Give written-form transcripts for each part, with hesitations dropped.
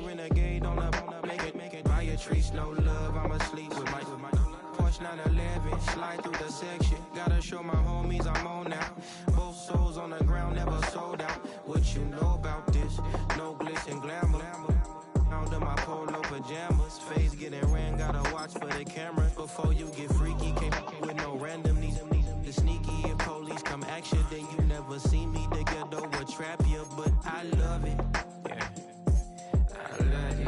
renegade on the make it buy your trees, no love. I'm asleep with my Porsche 911, slide through the section. Gotta show my homies I'm on now. Both souls on the ground, never sold out. What you know about this? No glitz and glamour. Under my polo pajamas, face getting ran, gotta watch for the cameras. Before you get freaky, can't with no randomness. The sneaky, if police come action, then you never see me. The ghetto will trap you, but I love it. Yeah, I love it.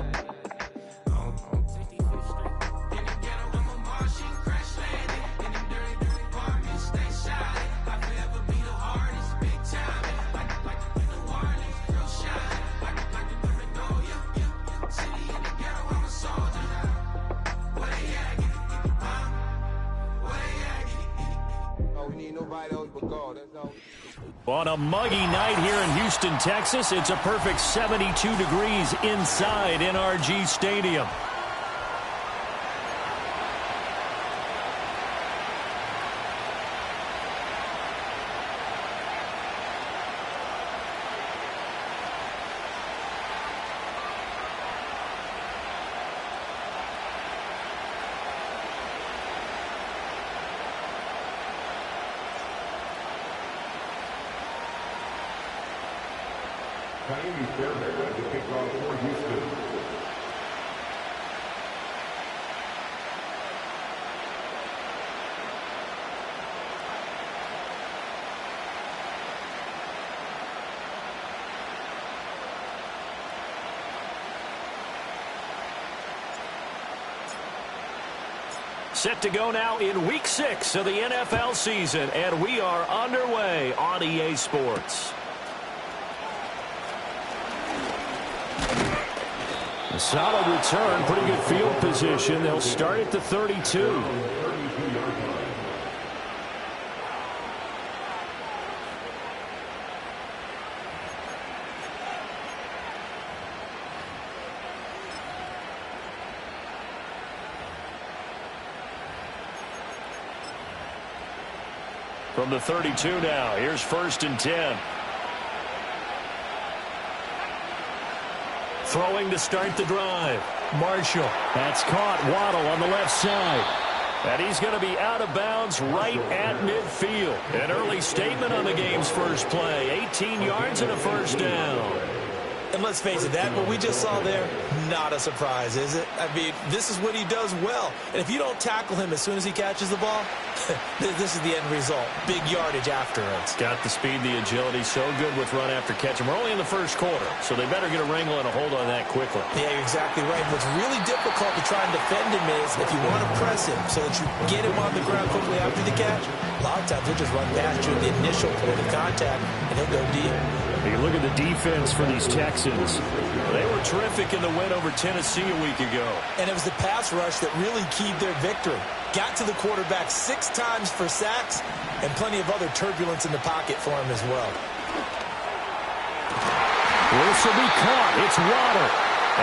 In the ghetto, I'm a Martian, crash landing. In the dirty apartments, stay silent. I forever be the hardest, big time. Like the Warnings, real shine. Like the Magnolia. City in the ghetto, I'm a soldier. Where they at? Where they at? Oh, we need nobody else but God. That's all. On a muggy night here in Houston, Texas, it's a perfect 72 degrees inside NRG Stadium. Miami Fairbairn to kick off for Houston. Set to go now in Week 6 of the NFL season, and we are underway on EA Sports. A solid return, pretty good field position. They'll start at the 32. From the 32 now, here's 1st and 10. Throwing to start the drive. Marshall. That's caught. Waddle on the left side. And he's going to be out of bounds right at midfield. An early statement on the game's first play. 18 yards and a first down. And let's face it, that what we just saw there, not a surprise, is it? I mean, this is what he does well. And if you don't tackle him as soon as he catches the ball, this is the end result. Big yardage afterwards. Got the speed, the agility, so good with run after catch. And we're only in the first quarter, so they better get a wrangle and a hold on that quickly. Yeah, you're exactly right. What's really difficult to try and defend him is if you want to press him so that you get him on the ground quickly after the catch, a lot of times he'll just run past you at the initial point of contact, and he'll go deep. You look at the defense for these Texans. They were terrific in the win over Tennessee a week ago. And it was the pass rush that really keyed their victory. Got to the quarterback 6 times for sacks and plenty of other turbulence in the pocket for him as well. This will be caught. It's Waddle.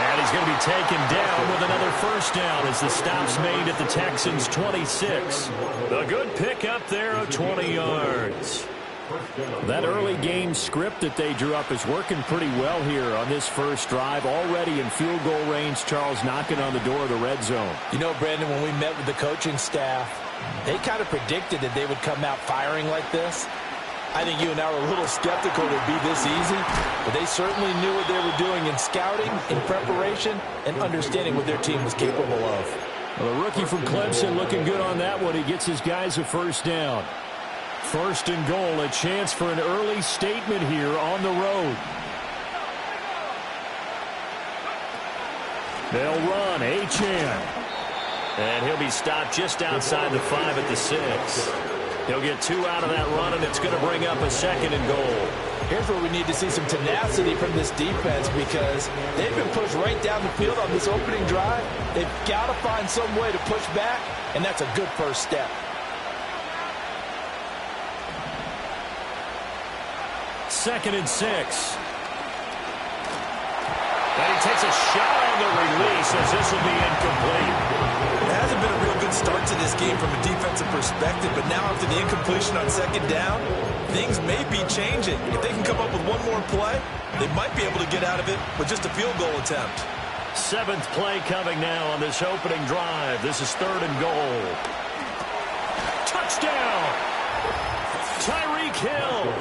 And he's going to be taken down with another first down as the stop's made at the Texans' 26. A good pickup there of 20 yards. That early game script that they drew up is working pretty well here on this first drive. Already in field goal range, Charles knocking on the door of the red zone. You know, Brandon, when we met with the coaching staff, they kind of predicted that they would come out firing like this. I think you and I were a little skeptical it would be this easy, but they certainly knew what they were doing in scouting, in preparation, and understanding what their team was capable of. Well, the rookie from Clemson looking good on that one. He gets his guys a first down. 1st and goal, a chance for an early statement here on the road. They'll run, Achane. And he'll be stopped just outside the 5 at the 6. He'll get 2 out of that run, and it's going to bring up a 2nd and goal. Here's where we need to see some tenacity from this defense because they've been pushed right down the field on this opening drive. They've got to find some way to push back, and that's a good first step. 2nd and 6. And he takes a shot on the release as this will be incomplete. It hasn't been a real good start to this game from a defensive perspective, but now after the incompletion on second down, things may be changing. If they can come up with one more play, they might be able to get out of it with just a field goal attempt. Seventh play coming now on this opening drive. This is 3rd and goal. Touchdown! Tyreek Hill,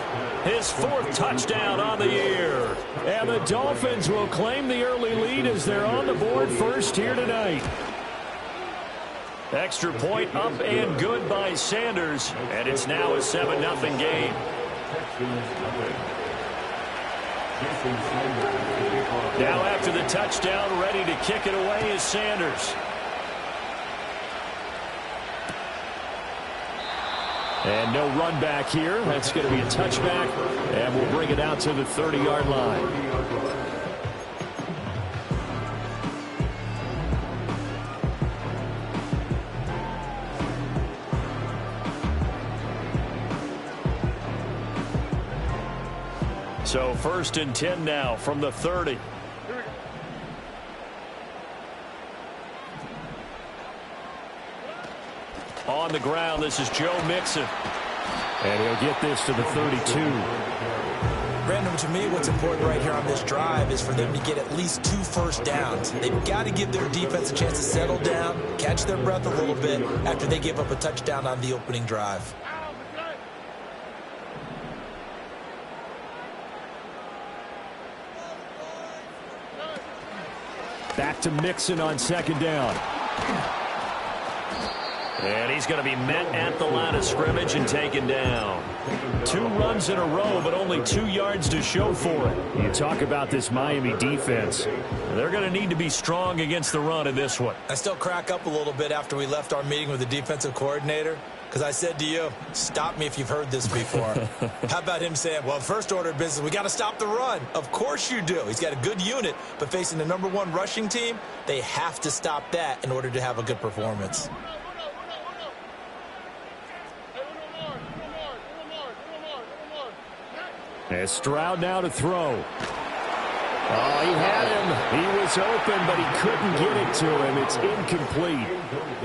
his 4th touchdown on the year. And the Dolphins will claim the early lead as they're on the board first here tonight. Extra point up and good by Sanders, and it's now a 7-0 game. Now after the touchdown, ready to kick it away is Sanders. And no run back here. That's going to be a touchback, and we'll bring it out to the 30-yard line. So 1st and 10 now from the 30. On the ground, this is Joe Mixon. And he'll get this to the 32. Brandon, to me, what's important right here on this drive is for them to get at least 2 first downs. They've got to give their defense a chance to settle down, catch their breath a little bit after they give up a touchdown on the opening drive. Back to Mixon on second down. And he's going to be met at the line of scrimmage and taken down. 2 runs in a row, but only 2 yards to show for it. You talk about this Miami defense. They're going to need to be strong against the run in this one. I still crack up a little bit after we left our meeting with the defensive coordinator, because I said to you, stop me if you've heard this before. How about him saying, well, first order of business, we got to stop the run. Of course you do. He's got a good unit, but facing the #1 rushing team, they have to stop that in order to have a good performance. And Stroud now to throw. Oh, he had him. He was open, but he couldn't get it to him. It's incomplete.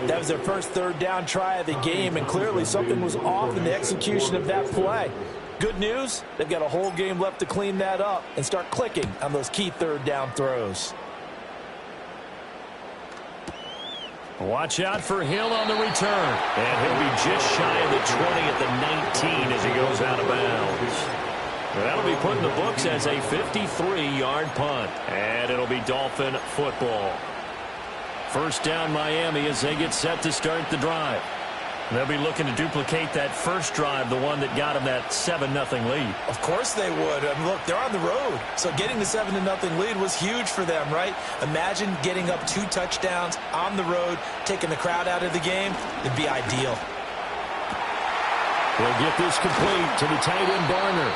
That was their first 3rd down try of the game, and clearly something was off in the execution of that play. Good news, they've got a whole game left to clean that up and start clicking on those key 3rd down throws. Watch out for Hill on the return. And he'll be just shy of the 20 at the 19 as he goes out of bounds. That'll be put in the books as a 53-yard punt. And it'll be Dolphin football. First down Miami as they get set to start the drive. They'll be looking to duplicate that first drive, the one that got them that 7-0 lead. Of course they would. And look, they're on the road. So getting the 7-0 lead was huge for them, right? Imagine getting up 2 touchdowns on the road, taking the crowd out of the game. It'd be ideal. They'll get this complete to the tight end Barner.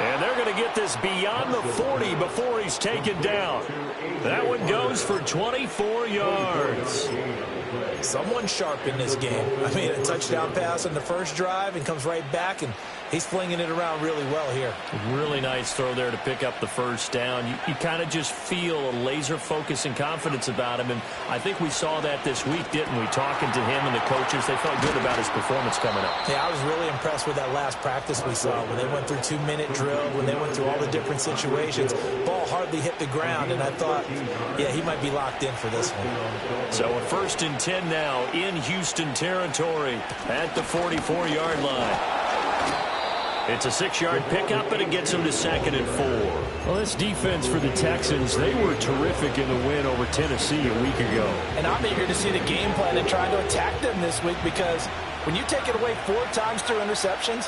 And they're going to get this beyond the 40 before he's taken down. That one goes for 24 yards. Someone sharp in this game. I mean, a touchdown pass on the first drive and comes right back, and he's flinging it around really well here. Really nice throw there to pick up the first down. You kind of just feel a laser focus and confidence about him, and I think we saw that this week, didn't we? Talking to him and the coaches, they felt good about his performance coming up. Yeah, I was really impressed with that last practice we saw when they went through 2-minute drill, when they went through all the different situations. Ball hardly hit the ground, and I thought, yeah, he might be locked in for this one. So a 1st and 10 now in Houston territory at the 44-yard line. It's a 6-yard pickup, and it gets them to 2nd and 4. Well, this defense for the Texans, they were terrific in the win over Tennessee a week ago. And I'm eager to see the game plan and try to attack them this week, because when you take it away 4 times through interceptions,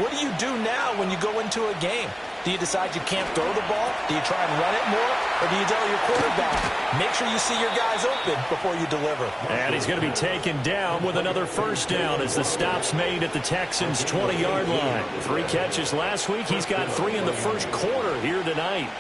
what do you do now when you go into a game? Do you decide you can't throw the ball? Do you try and run it more? Or do you tell your quarterback, make sure you see your guys open before you deliver? And he's going to be taken down with another first down as the stop's made at the Texans' 20-yard line. 3 catches last week. He's got 3 in the first quarter here tonight.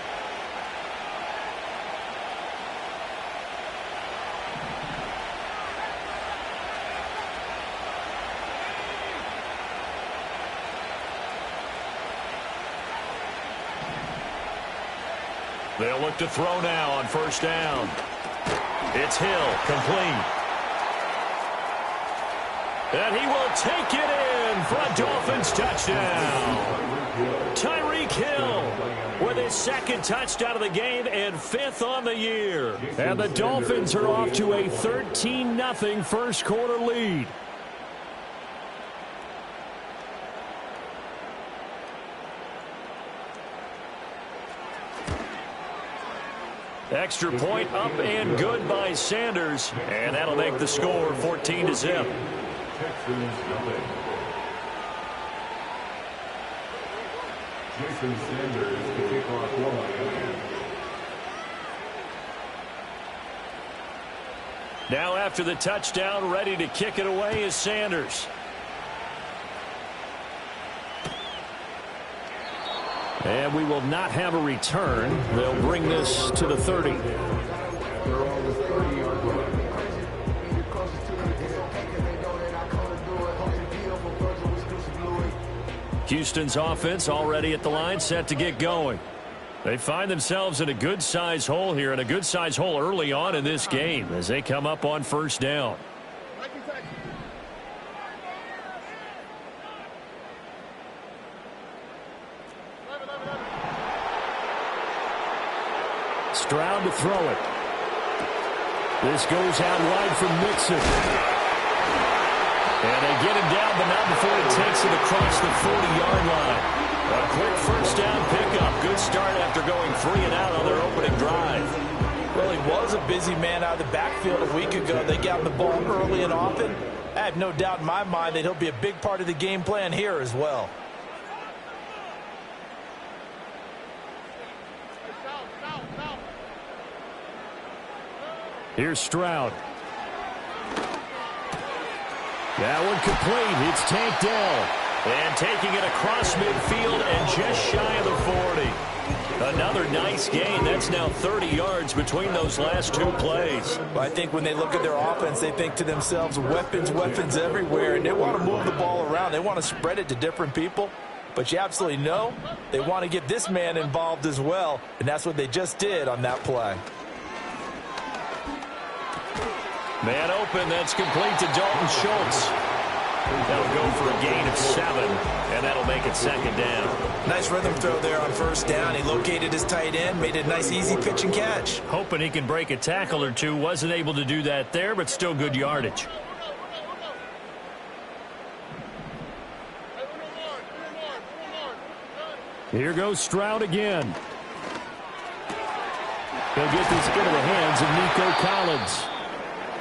They'll look to throw now on first down. It's Hill, complete. And he will take it in for a Dolphins touchdown. Tyreek Hill with his second touchdown of the game and 5th on the year. And the Dolphins are off to a 13-0 first quarter lead. Extra point up and good by Sanders. And that'll make the score 14-0. Texans, Jason Sanders to kick off line. Now after the touchdown, ready to kick it away is Sanders. And we will not have a return. They'll bring this to the 30. Houston's offense already at the line, set to get going. They find themselves in a good-sized hole here, and a good-sized hole early on in this game as they come up on first down. Stroud to throw it. This goes out wide from Mixon. And they get him down, but not before he takes it across the 40-yard line. A quick first down pickup. Good start after going 3 and out on their opening drive. Well, he was a busy man out of the backfield a week ago. They got him the ball early and often. I have no doubt in my mind that he'll be a big part of the game plan here as well. Here's Stroud. That one complete. It's Tank Dell. And taking it across midfield and just shy of the 40. Another nice gain. That's now 30 yards between those last two plays. Well, I think when they look at their offense, they think to themselves, weapons, weapons everywhere, and they want to move the ball around. They want to spread it to different people. But you absolutely know they want to get this man involved as well, and that's what they just did on that play. Man open, that's complete to Dalton Schultz. That'll go for a gain of 7, and that'll make it second down. Nice rhythm throw there on first down. He located his tight end, made it a nice easy pitch and catch. Hoping he can break a tackle or two. Wasn't able to do that there, but still good yardage. Here goes Stroud again. He'll get this into the hands of Nico Collins.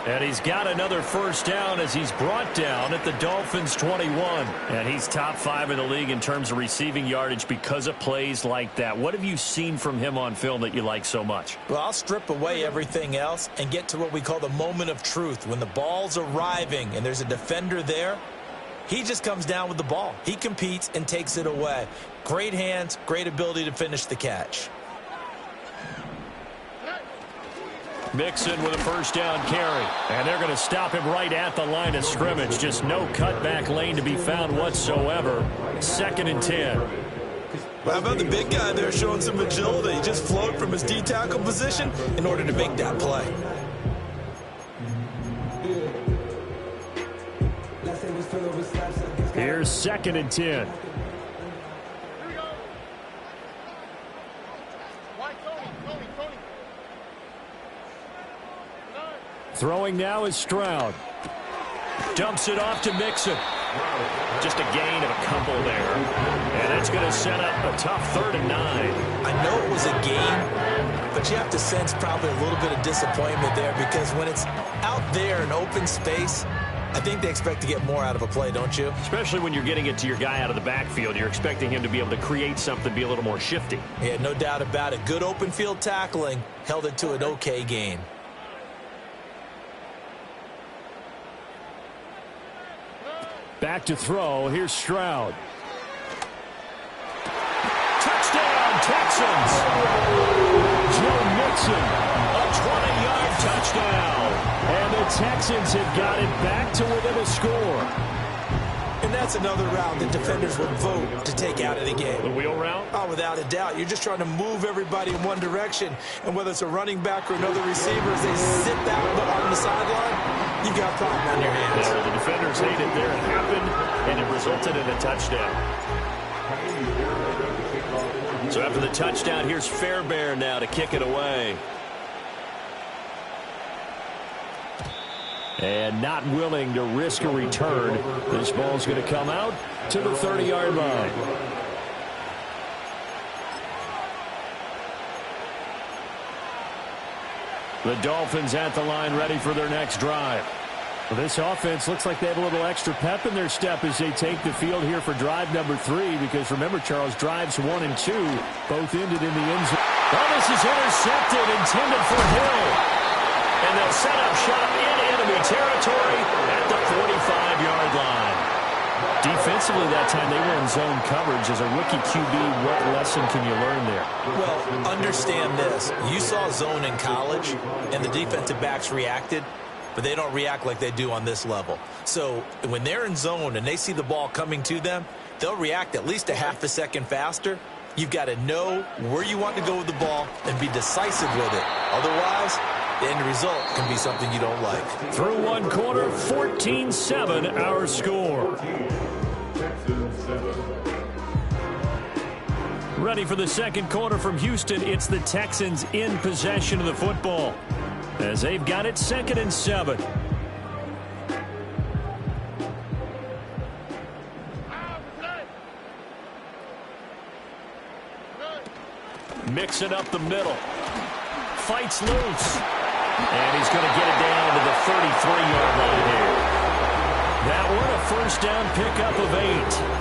And he's got another first down as he's brought down at the Dolphins' 21. And he's top 5 in the league in terms of receiving yardage because of plays like that. What have you seen from him on film that you like so much? Well, I'll strip away everything else and get to what we call the moment of truth. When the ball's arriving and there's a defender there, he just comes down with the ball. He competes and takes it away. Great hands, great ability to finish the catch. Mixon with a first down carry. And they're going to stop him right at the line of scrimmage. Just no cutback lane to be found whatsoever. 2nd and 10. How about the big guy there showing some agility? He just floated from his D-tackle position in order to make that play. Here's 2nd and 10. Throwing now is Stroud. Dumps it off to Mixon. Just a gain of a couple there. And that's going to set up a tough 3rd and 9. I know it was a gain, but you have to sense probably a little bit of disappointment there because when it's out there in open space, I think they expect to get more out of a play, don't you? Especially when you're getting it to your guy out of the backfield. You're expecting him to be able to create something, be a little more shifty. Yeah, no doubt about it. Good open field tackling held it to an okay gain. Back to throw. Here's Stroud. Touchdown, Texans. Joe Mixon, a 20-yard touchdown. And the Texans have got it back to within a score. And that's another route that defenders would vote to take out of the game. The wheel route? Oh, without a doubt. You're just trying to move everybody in one direction, and whether it's a running back or another receiver, as they sit back on the sideline, you've got a problem on your hands. Yeah, the defenders hate it there. It happened, and it resulted in a touchdown. So after the touchdown, here's Fairbairn now to kick it away. And not willing to risk a return. This ball's going to come out to the 30-yard line. The Dolphins at the line, ready for their next drive. Well, this offense looks like they have a little extra pep in their step as they take the field here for drive number 3, because remember, Charles, drives 1 and 2 both ended in the end zone. Well, this is intercepted, intended for Hill. And they'll set up shop in enemy territory at the 45-yard line. Defensively that time, they were in zone coverage. As a rookie QB, what lesson can you learn there? Well, understand this. You saw zone in college, and the defensive backs reacted, but they don't react like they do on this level. So when they're in zone and they see the ball coming to them, they'll react at least a half a second faster. You've got to know where you want to go with the ball and be decisive with it. Otherwise, the end result can be something you don't like. Through one quarter, 14-7 our score. Ready for the second quarter from Houston. It's the Texans in possession of the football, as they've got it 2nd and 7. Mixing up the middle. Fights loose. And he's going to get it down to the 33-yard line here. That one, a first down pickup of 8.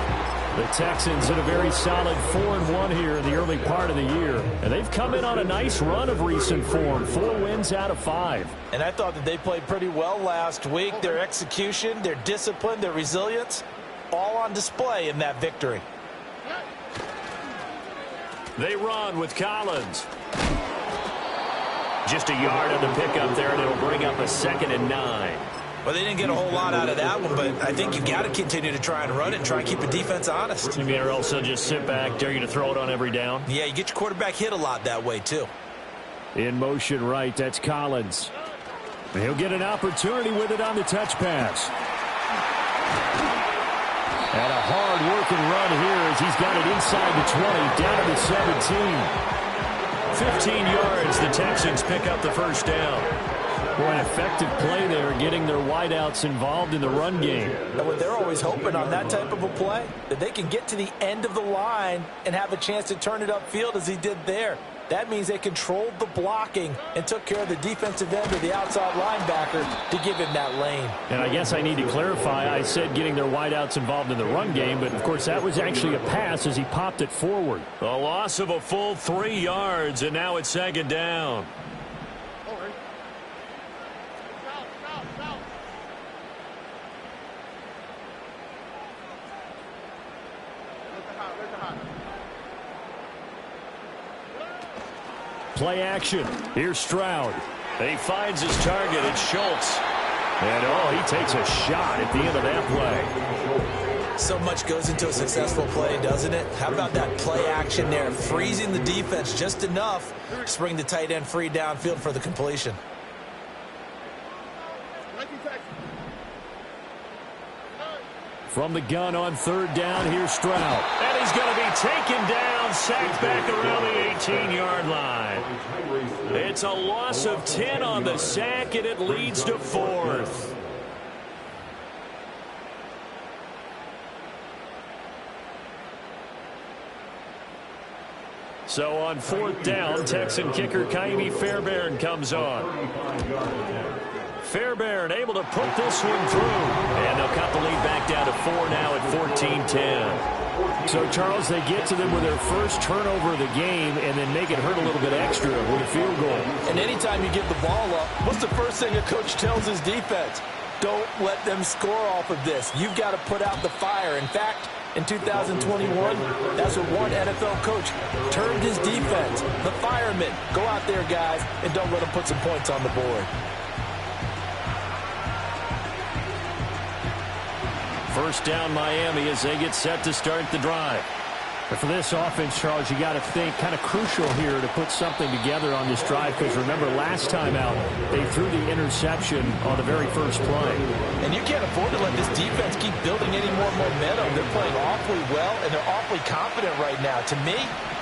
The Texans in a very solid 4-1 here in the early part of the year. And they've come in on a nice run of recent form. 4 wins out of 5. And I thought that they played pretty well last week. Their execution, their discipline, their resilience, all on display in that victory. They run with Collins. Just a yard on the pickup there, and it'll bring up a 2nd and 9. Well, they didn't get a whole lot out of that one, but I think you've got to continue to try and run it and try and keep the defense honest. You mean, or else they'll just sit back, dare you to throw it on every down? Yeah, you get your quarterback hit a lot that way, too. In motion right, that's Collins. He'll get an opportunity with it on the touch pass. And a hard-working run here as he's got it inside the 20, down to the 17. 15 yards, the Texans pick up the first down. Boy, an effective play there, getting their wideouts involved in the run game. And what they're always hoping on that type of a play, that they can get to the end of the line and have a chance to turn it upfield as he did there. That means they controlled the blocking and took care of the defensive end of the outside linebacker to give him that lane. And I guess I need to clarify, I said getting their wideouts involved in the run game, but of course that was actually a pass as he popped it forward. A loss of a full 3 yards, and now it's 2nd down. Play action. Here's Stroud. He finds his target. It's Schultz. And, oh, he takes a shot at the end of that play. So much goes into a successful play, doesn't it? How about that play action there? Freezing the defense just enough to bring the tight end free downfield for the completion. From the gun on 3rd down, here's Stroud. And he's going to be taken down, sacked back around the 18-yard line. It's a loss of 10 on the sack, and it leads to 4th. So on 4th down, Texan kicker Kaimi Fairbairn comes on. Fairbairn able to put this one through. And they'll cut the lead back down to 4 now at 14-10. So, Charles, they get to them with their first turnover of the game and then make it hurt a little bit extra with a field goal. And anytime you give the ball up, what's the first thing a coach tells his defense? Don't let them score off of this. You've got to put out the fire. In fact, in 2021, that's what one NFL coach termed his defense. The firemen. Go out there, guys, and don't let them put some points on the board. First down Miami as they get set to start the drive. But for this offense, Charles, you got to think kind of crucial here to put something together on this drive, because remember last time out they threw the interception on the very first play. And you can't afford to let this defense keep building any more momentum. They're playing awfully well, and they're awfully confident right now. To me,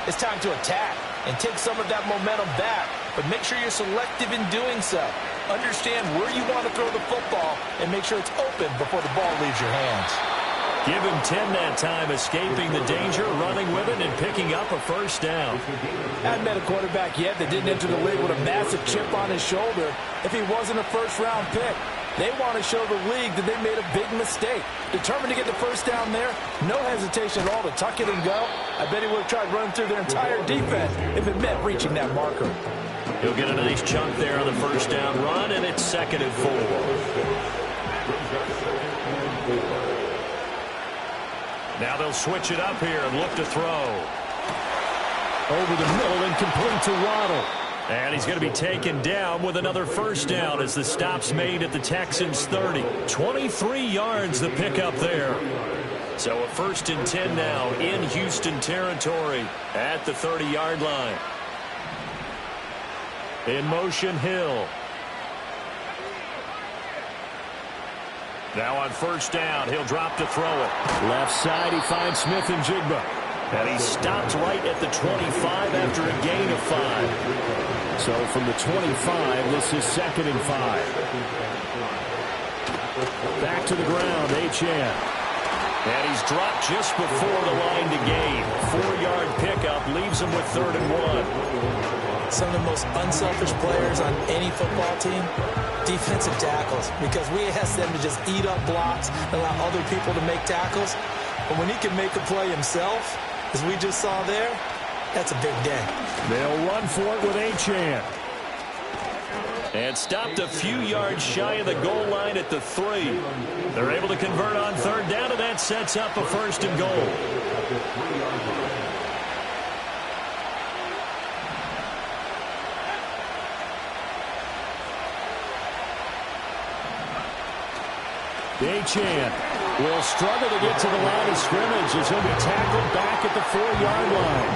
it's time to attack and take some of that momentum back, but make sure you're selective in doing so. Understand where you want to throw the football and make sure it's open before the ball leaves your hands. Give him 10 that time, escaping the danger, running with it, and picking up a first down. I haven't met a quarterback yet that didn't enter the league with a massive chip on his shoulder if he wasn't a first-round pick. They want to show the league that they made a big mistake. Determined to get the first down there, no hesitation at all to tuck it and go. I bet he would have tried running through their entire defense if it meant reaching that marker. He'll get a nice chunk there on the first down run, and it's 2nd and 4. Now they'll switch it up here and look to throw. Over the middle and complete to Waddle. And he's going to be taken down with another first down as the stop's made at the Texans' 30. 23 yards the pickup there. So a 1st and 10 now in Houston territory at the 30-yard line. In motion, Hill. Now on first down, he'll drop to throw it. Left side, he finds Smith and Jigba. And he stopped right at the 25 after a gain of 5. So from the 25, this is 2nd and 5. Back to the ground, Achane. And he's dropped just before the line to gain. 4-yard pickup leaves him with 3rd and 1. Some of the most unselfish players on any football team, defensive tackles, because we ask them to just eat up blocks and allow other people to make tackles. But when he can make a play himself, as we just saw there, that's a big day. They'll run for it with Achane. And stopped a few yards shy of the goal line at the 3. They're able to convert on 3rd down, and that sets up a 1st and goal. Achane will struggle to get to the line of scrimmage as he'll be tackled back at the 4-yard line.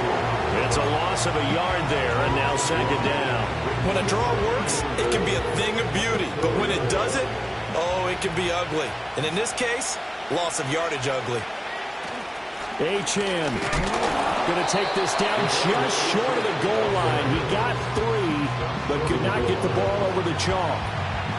It's a loss of a yard there, and now 2nd down. When a draw works, it can be a thing of beauty. But when it doesn't, oh, it can be ugly. And in this case, loss of yardage ugly. Achane going to take this down just short of the goal line. He got 3, but could not get the ball over the chalk.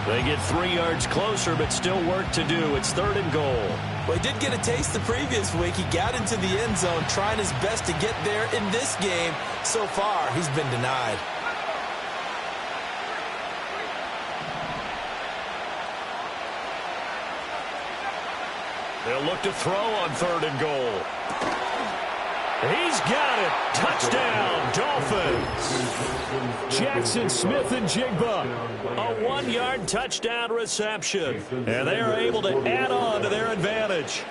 They get 3 yards closer, but still work to do. It's 3rd and goal. Well, he did get a taste the previous week. He got into the end zone, trying his best to get there in this game. So far, he's been denied. They'll look to throw on 3rd and goal. He's got it. Touchdown, Dolphins. Jackson Smith and Jigba. A 1-yard touchdown reception. And they are able to add on to their advantage.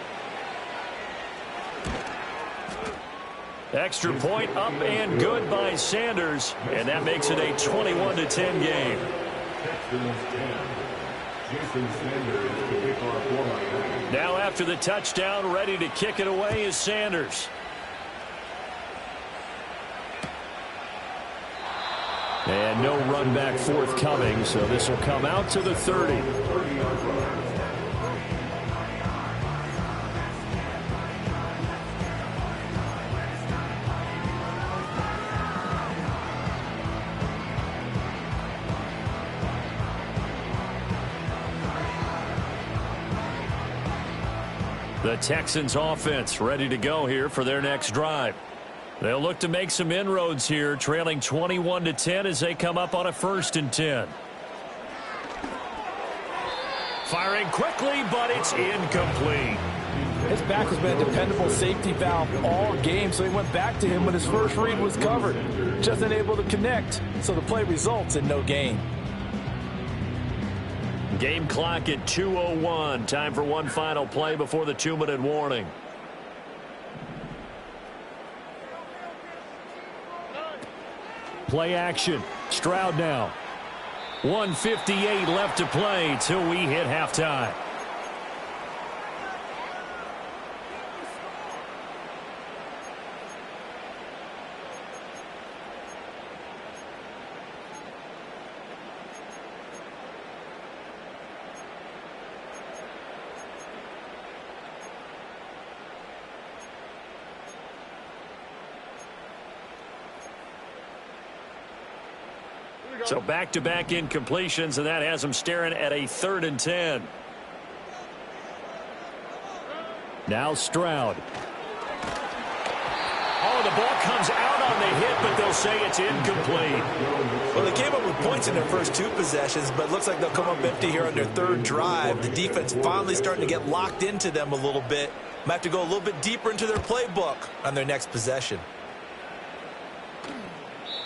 Extra point up and good by Sanders. And that makes it a 21-10 game. Now after the touchdown, ready to kick it away is Sanders. And no run back forthcoming, so this will come out to the 30. The Texans offense ready to go here for their next drive. They'll look to make some inroads here, trailing 21-10 as they come up on a 1st and 10. Firing quickly, but it's incomplete. His back has been a dependable safety valve all game, so he went back to him when his first read was covered. Just unable to connect, so the play results in no gain. Game clock at 2:01. Time for one final play before the 2-minute warning. Play action. Stroud now. 1:58 left to play till we hit halftime. So back-to-back incompletions, and that has them staring at a 3rd and 10. Now Stroud. Oh, the ball comes out on the hit, but they'll say it's incomplete. Well, they came up with points in their first 2 possessions, but it looks like they'll come up empty here on their 3rd drive. The defense finally starting to get locked into them a little bit. Might have to go a little bit deeper into their playbook on their next possession.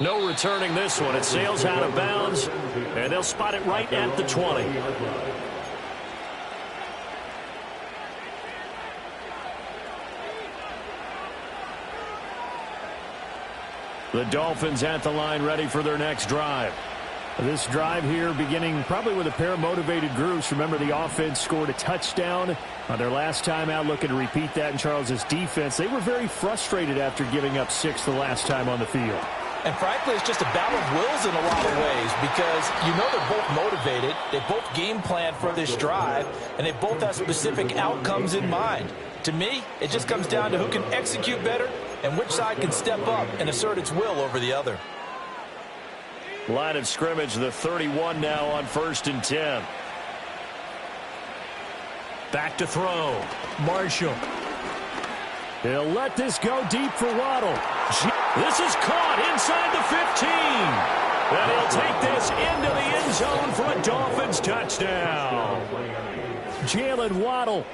No returning this one. It sails out of bounds, and they'll spot it right at the 20. The Dolphins at the line, ready for their next drive. This drive here beginning probably with a pair of motivated groups. Remember, the offense scored a touchdown on their last time out, looking to repeat that in Charles's defense. They were very frustrated after giving up 6 the last time on the field. And frankly, it's just a battle of wills in a lot of ways because you know they're both motivated. They both game plan for this drive, and they both have specific outcomes in mind. To me, it just comes down to who can execute better and which side can step up and assert its will over the other. Line of scrimmage, the 31 now on 1st and 10. Back to throw. Marshall. He'll let this go deep for Waddle. This is caught inside the 15. And he'll take this into the end zone for a Dolphins touchdown. Jalen Waddle.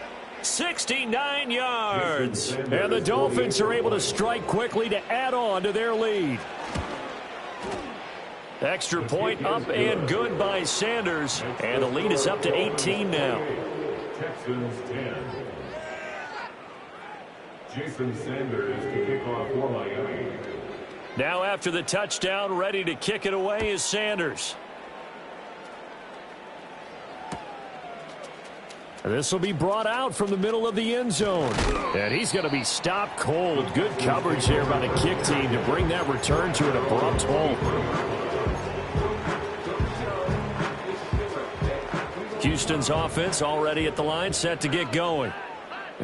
69 yards. And the Dolphins are able to strike quickly to add on to their lead. Extra point up and good by Sanders. And the lead is up to 18 now. Texans 10. Jason Sanders to kick off for Miami. Now after the touchdown, ready to kick it away is Sanders. This will be brought out from the middle of the end zone. And he's going to be stopped cold. Good coverage there by the kick team to bring that return to an abrupt halt. Houston's offense already at the line, set to get going.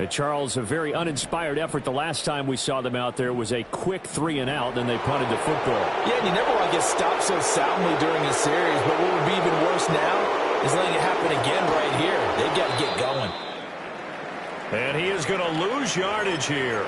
Charles, a very uninspired effort. The last time we saw them out there was a quick 3-and-out, then they punted the football. Yeah, and you never want to get stopped so soundly during a series, but what would be even worse now is letting it happen again right here. They've got to get going. And he is going to lose yardage here.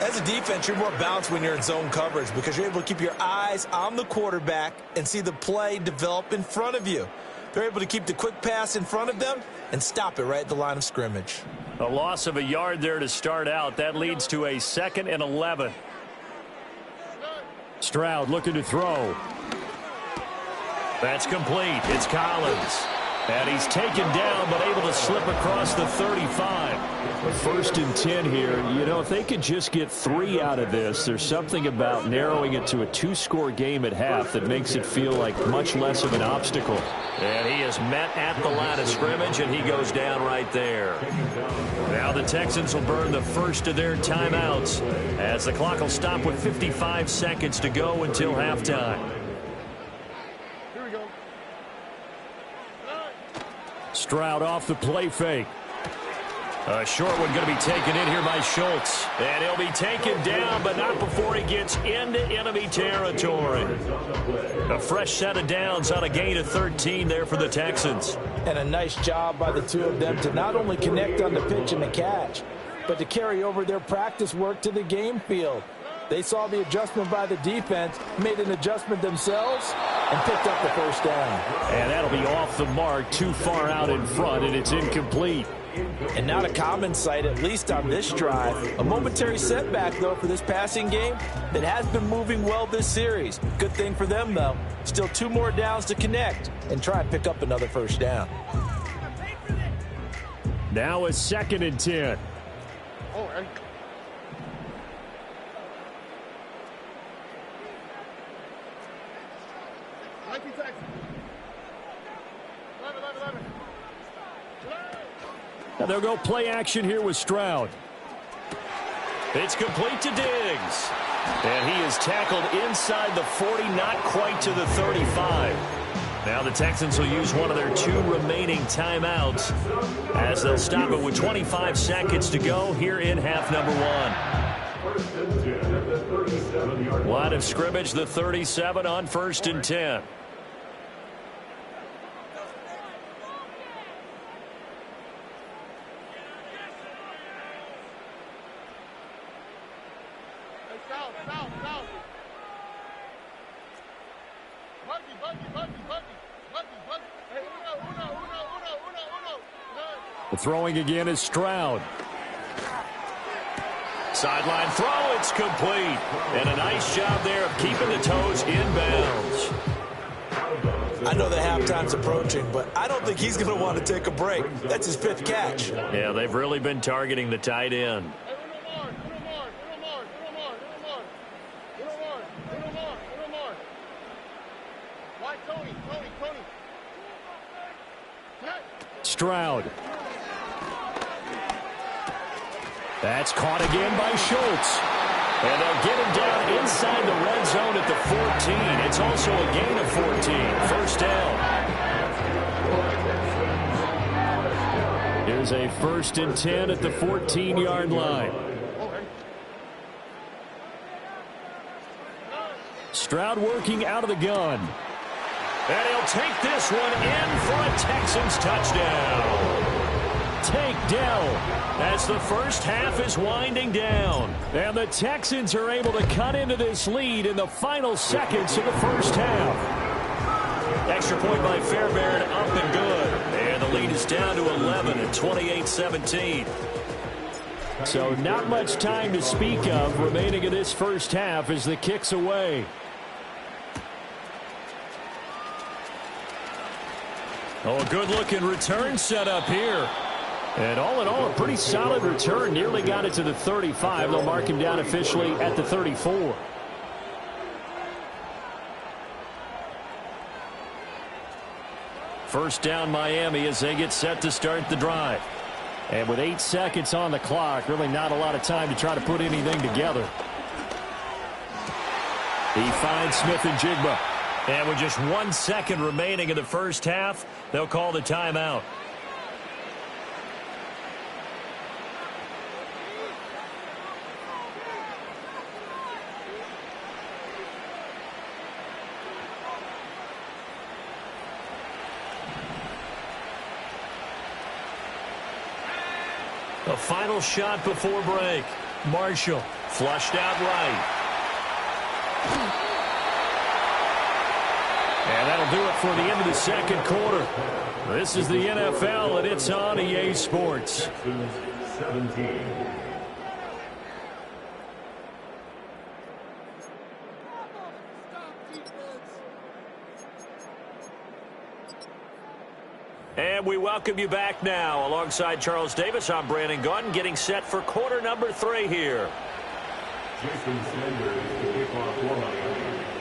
As a defense, you're more balanced when you're in zone coverage because you're able to keep your eyes on the quarterback and see the play develop in front of you. They're able to keep the quick pass in front of them and stop it right at the line of scrimmage. A loss of a yard there to start out. That leads to a 2nd and 11. Stroud looking to throw. That's complete. It's Collins. And he's taken down but able to slip across the 35. 1st and 10 here. You know, if they could just get 3 out of this, there's something about narrowing it to a 2-score game at half that makes it feel like much less of an obstacle. And he is met at the line of scrimmage, and he goes down right there. Now the Texans will burn the first of their timeouts as the clock will stop with 55 seconds to go until halftime. Stroud off the play fake. A short one going to be taken in here by Schultz. And he'll be taken down, but not before he gets into enemy territory. A fresh set of downs on a gain of 13 there for the Texans. And a nice job by the two of them to not only connect on the pitch and the catch, but to carry over their practice work to the game field. They saw the adjustment by the defense, made an adjustment themselves, and picked up the first down. And that'll be off the mark, too far out in front, and it's incomplete. And not a common sight, at least on this drive. A momentary setback, though, for this passing game that has been moving well this series. Good thing for them, though. Still 2 more downs to connect and try and pick up another first down. Now a 2nd and 10. Now they'll go play action here with Stroud. It's complete to Diggs. And he is tackled inside the 40, not quite to the 35. Now the Texans will use one of their 2 remaining timeouts as they'll stop it with 25 seconds to go here in half number 1. Line of scrimmage, the 37 on 1st and 10. Throwing again is Stroud. Sideline throw, it's complete. And a nice job there of keeping the toes in bounds. I know the halftime's approaching, but I don't think he's going to want to take a break. That's his 5th catch. Yeah, they've really been targeting the tight end. Stroud. That's caught again by Schultz. And they'll get him down inside the red zone at the 14. It's also a gain of 14. First down. Here's a 1st and 10 at the 14-yard line. Stroud working out of the gun. And he'll take this one in for a Texans touchdown. Takedown As the first half is winding down. And the Texans are able to cut into this lead in the final seconds of the first half. Extra point by Fairbairn, up and good. And the lead is down to 11 at 28-17. So not much time to speak of remaining in this first half as the kick's away. Oh, a good-looking return set up here. And all in all, a pretty solid return. Nearly got it to the 35. They'll mark him down officially at the 34. First down Miami as they get set to start the drive. And with 8 seconds on the clock, really not a lot of time to try to put anything together. He finds Smith and Jigba. And with just 1 second remaining in the first half, they'll call the timeout. A final shot before break. Marshall flushed out right. And that'll do it for the end of the second quarter. This is the NFL, and it's on EA Sports. 17. And we welcome you back now. Alongside Charles Davis, I'm Brandon Gaudin, getting set for quarter number 3 here. Jason Sanders to kick off for Miami.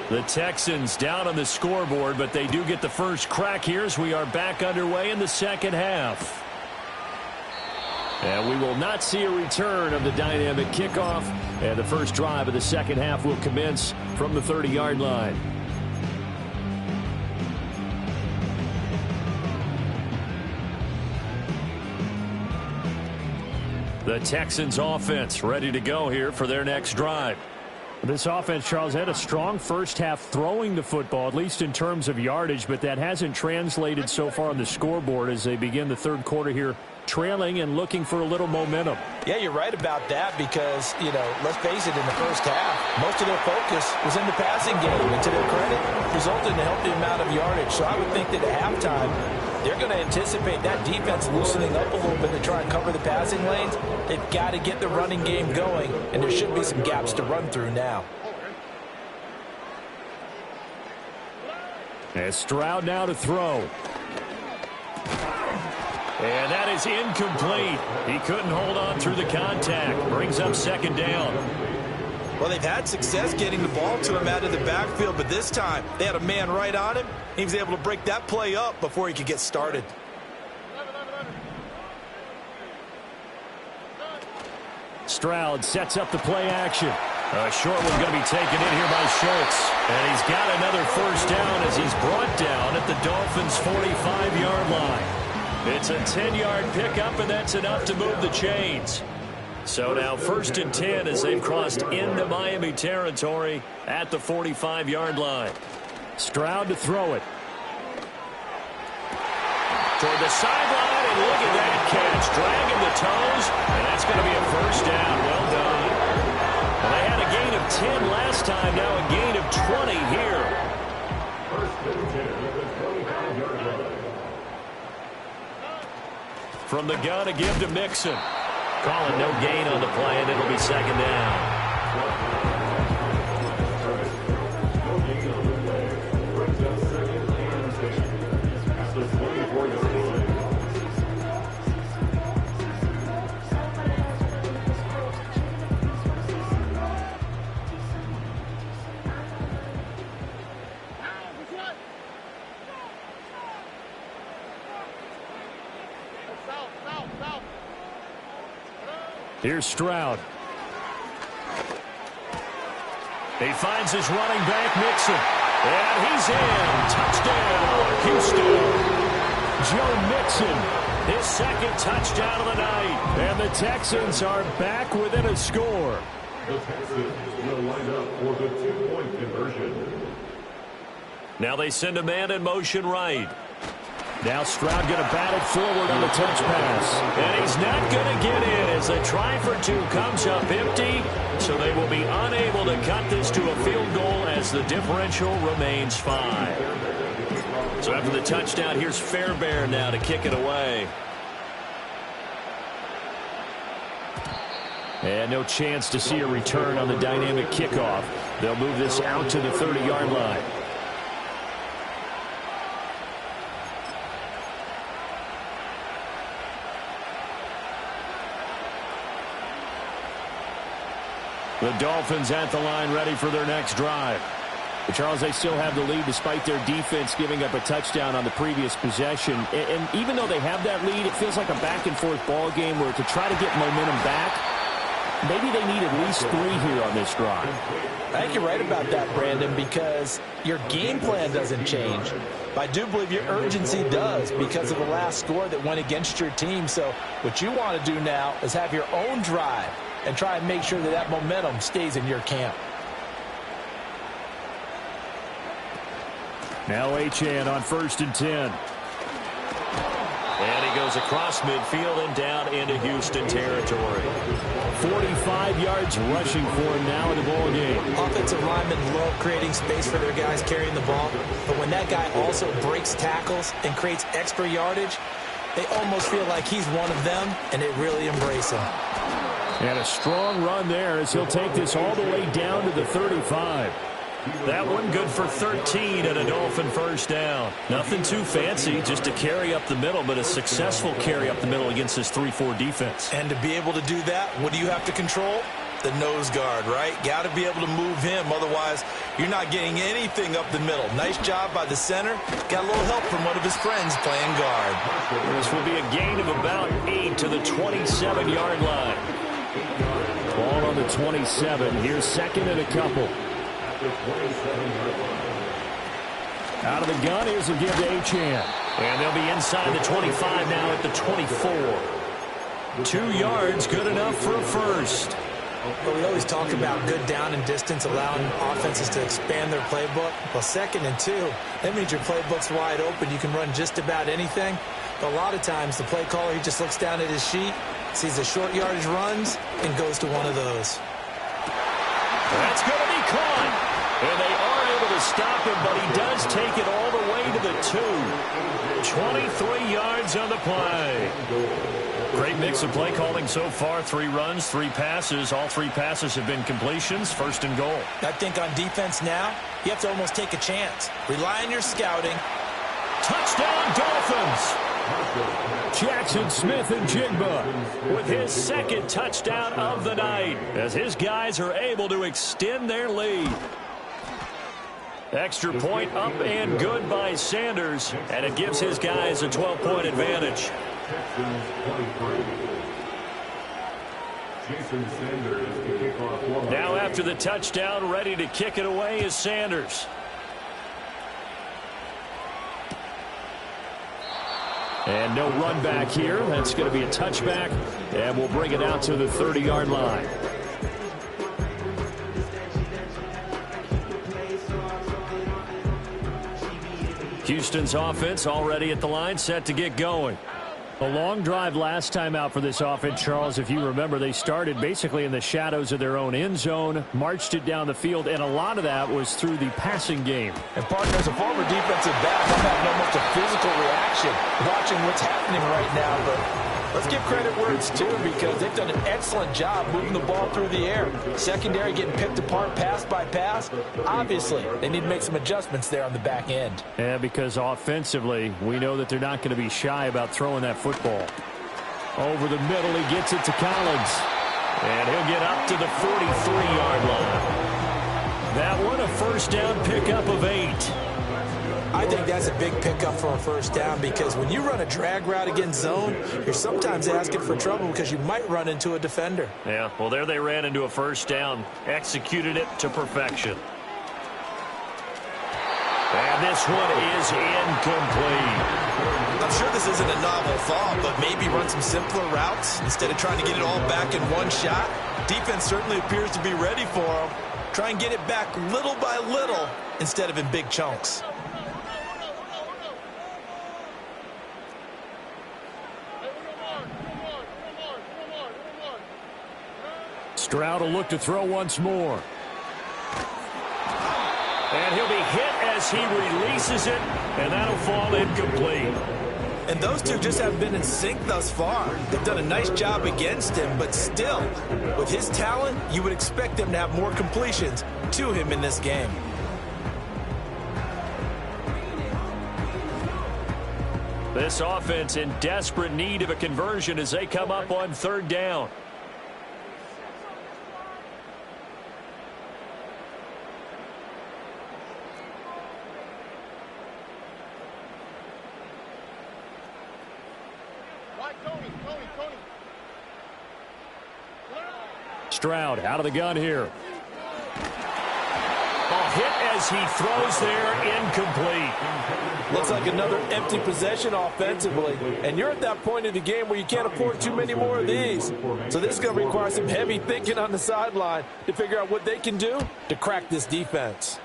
The Texans down on the scoreboard, but they do get the first crack here as we are back underway in the second half. And we will not see a return of the dynamic kickoff. And the first drive of the second half will commence from the 30-yard line. The Texans offense ready to go here for their next drive. This offense, Charles, had a strong first half throwing the football, at least in terms of yardage, but that hasn't translated so far on the scoreboard as they begin the third quarter here, trailing and looking for a little momentum. Yeah, you're right about that because, you know, let's face it, in the first half, most of their focus was in the passing game, and to their credit, resulted in a healthy amount of yardage. So I would think that at halftime, they're going to anticipate that defense loosening up a little bit to try and cover the passing lanes. They've got to get the running game going, and there should be some gaps to run through now. And Stroud now to throw. And that is incomplete. He couldn't hold on through the contact. Brings up second down. Well, they've had success getting the ball to him out of the backfield, but this time they had a man right on him. He was able to break that play up before he could get started. Stroud sets up the play action. A short one going to be taken in here by Schultz. And he's got another first down as he's brought down at the Dolphins' 45-yard line. It's a 10-yard pickup, and that's enough to move the chains. So now 1st and 10 as they've crossed into Miami territory at the 45-yard line. Stroud to throw it. Toward the sideline, and look at that catch. Dragging the toes, and that's going to be a first down. Well done. Well, they had a gain of of 10 last time, now a gain of 20 here. First and 10 at the 25-yard line. From the gun, a give to Mixon. Calling no gain on the play, and it'll be second down. No gain on the play. Brings up second and 10. At the 24-yard line. Here's Stroud. He finds his running back, Mixon. And he's in. Touchdown, Houston. Joe Mixon. His second touchdown of the night. And the Texans are back within a score. The Texans will line up for the 2-point conversion. Now they send a man in motion right. Now Stroud going to bat it forward on the touch pass. And he's not going to get in as the try for two comes up empty. So they will be unable to cut this to a field goal as the differential remains 5. So after the touchdown, here's Fairbairn now to kick it away. And no chance to see a return on the dynamic kickoff. They'll move this out to the 30-yard line. The Dolphins at the line ready for their next drive. But Charles, they still have the lead despite their defense giving up a touchdown on the previous possession. And even though they have that lead, it feels like a back-and-forth ball game where to try to get momentum back, maybe they need at least 3 here on this drive. I think you're right about that, Brandon, because your game plan doesn't change. I do believe your urgency does because of the last score that went against your team. So what you want to do now is have your own drive and try and make sure that that momentum stays in your camp. Now Achane on 1st and 10. And he goes across midfield and down into Houston territory. 45 yards rushing for him now in the ball game. Offensive linemen love creating space for their guys carrying the ball. But when that guy also breaks tackles and creates extra yardage, they almost feel like he's one of them, and they really embrace him. And a strong run there as he'll take this all the way down to the 35. That one good for 13 and a Dolphin first down. Nothing too fancy, just a carry up the middle, but a successful carry up the middle against this 3-4 defense. And to be able to do that, what do you have to control? The nose guard, right? Got to be able to move him. Otherwise, you're not getting anything up the middle. Nice job by the center. Got a little help from one of his friends playing guard. This will be a gain of about 8 to the 27-yard line. Ball on the 27. Here's second and a couple. Out of the gun, here's a give to Achane. And they'll be inside the 25 now at the 24. 2 yards, good enough for a first. Well, we always talk about good down and distance, allowing offenses to expand their playbook. Well, 2nd and 2, that means your playbook's wide open. You can run just about anything. But a lot of times, the play caller, he just looks down at his sheet, sees the short yardage runs, and goes to one of those. That's going to be caught. And they are able to stop him, but he does take it all the way to the 2. 23 yards on the play. Great mix of play calling so far. 3 runs, 3 passes. All 3 passes have been completions. 1st and goal. I think on defense now, you have to almost take a chance. Rely on your scouting. Touchdown, Dolphins. Jackson Smith and Jigba with his 2nd touchdown of the night as his guys are able to extend their lead. Extra point up and good by Sanders, and it gives his guys a 12-point advantage. Now after the touchdown, ready to kick it away is Sanders. And no run back here. That's going to be a touchback, and we'll bring it out to the 30-yard line. Houston's offense already at the line, set to get going. A long drive last time out for this offense, Charles. If you remember, they started basically in the shadows of their own end zone, marched it down the field, and a lot of that was through the passing game. And partner, as a former defensive back, I'm having almost a physical reaction watching what's happening right now. But let's give credit where it's due, because they've done an excellent job moving the ball through the air. Secondary getting picked apart pass by pass. Obviously, they need to make some adjustments there on the back end. Yeah, because offensively, we know that they're not going to be shy about throwing that football. Over the middle, he gets it to Collins. And he'll get up to the 43-yard line. That one, a first down pickup of 8. I think that's a big pickup for a first down, because when you run a drag route against zone, you're sometimes asking for trouble because you might run into a defender. Yeah, well, there they ran into a first down, executed it to perfection. And this one is incomplete. I'm sure this isn't a novel thought, but maybe run some simpler routes instead of trying to get it all back in one shot. Defense certainly appears to be ready for them. Try and get it back little by little instead of in big chunks. Stroud will look to throw once more. And he'll be hit as he releases it, and that'll fall incomplete. And those two just haven't been in sync thus far. They've done a nice job against him, but still, with his talent, you would expect them to have more completions to him in this game. This offense in desperate need of a conversion as they come up on third down. Stroud out of the gun here. Ball hit as he throws there, incomplete. Looks like another empty possession offensively, and you're at that point in the game where you can't afford too many more of these. So this is going to require some heavy thinking on the sideline to figure out what they can do to crack this defense.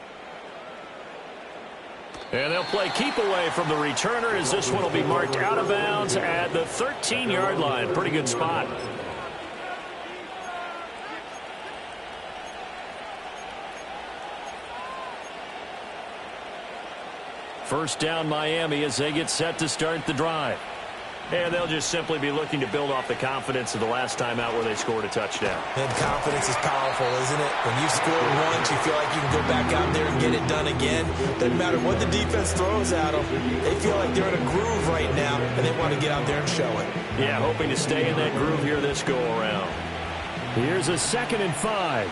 And they'll play keep away from the returner as this one will be marked out of bounds at the 13-yard line. Pretty good spot. First down Miami as they get set to start the drive. And they'll just simply be looking to build off the confidence of the last time out where they scored a touchdown. And confidence is powerful, isn't it? When you've scored once, you feel like you can go back out there and get it done again. Doesn't matter what the defense throws at them. They feel like they're in a groove right now, and they want to get out there and show it. Yeah, hoping to stay in that groove here this go-around. Here's a 2nd and 5.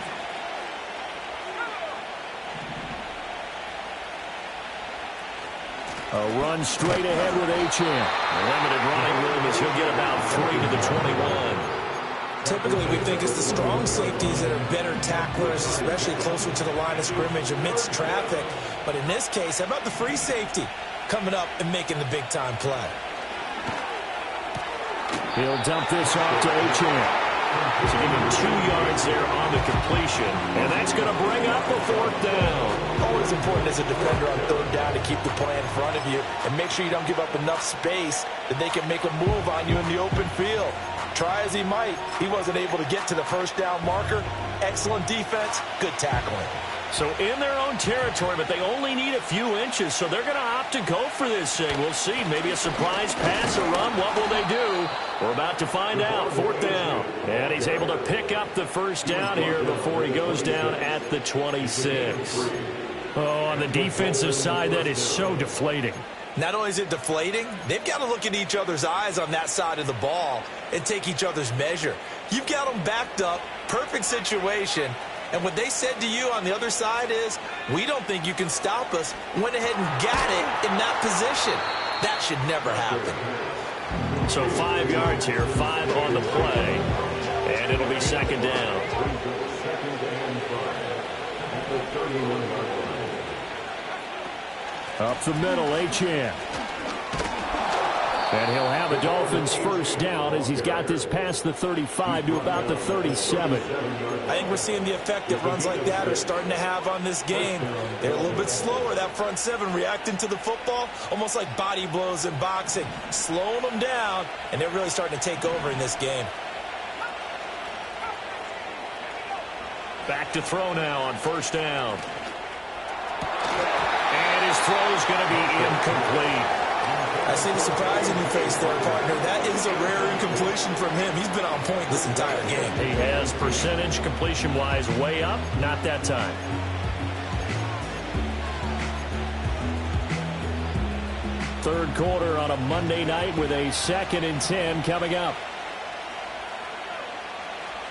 A run straight ahead with Achane. Limited running room as he'll get about 3 to the 21. Typically, we think it's the strong safeties that are better tacklers, especially closer to the line of scrimmage amidst traffic. But in this case, how about the free safety coming up and making the big-time play? He'll dump this off to Achane. So give him 2 yards there on the completion. And that's going to bring up a 4th down. Always important as a defender on 3rd down to keep the play in front of you and make sure you don't give up enough space that they can make a move on you in the open field. Try as he might, he wasn't able to get to the 1st down marker. Excellent defense, good tackling. So in their own territory, but they only need a few inches, so they're going to opt to go for this thing. We'll see. Maybe a surprise pass or run. What will they do? We're about to find out. 4th down. And he's able to pick up the 1st down here before he goes down at the 26. Oh, on the defensive side, that is so deflating. Not only is it deflating, they've got to look in each other's eyes on that side of the ball and take each other's measure. You've got them backed up, perfect situation, and what they said to you on the other side is, we don't think you can stop us. Went ahead and got it in that position. That should never happen. So 5 yards here, 5 on the play, and it'll be 2nd down. Up the middle, Achane. And he'll have a Dolphins first down as he's got this past the 35 to about the 37. I think we're seeing the effect that runs like that are starting to have on this game. They're a little bit slower, that front seven, reacting to the football, almost like body blows in boxing, slowing them down, and they're really starting to take over in this game. Back to throw now on first down. And his throw's going to be incomplete. I see the surprise in your face there, partner. That is a rare incompletion from him. He's been on point this entire game. He has percentage completion-wise way up. Not that time. Third quarter on a Monday night with a 2nd and 10 coming up.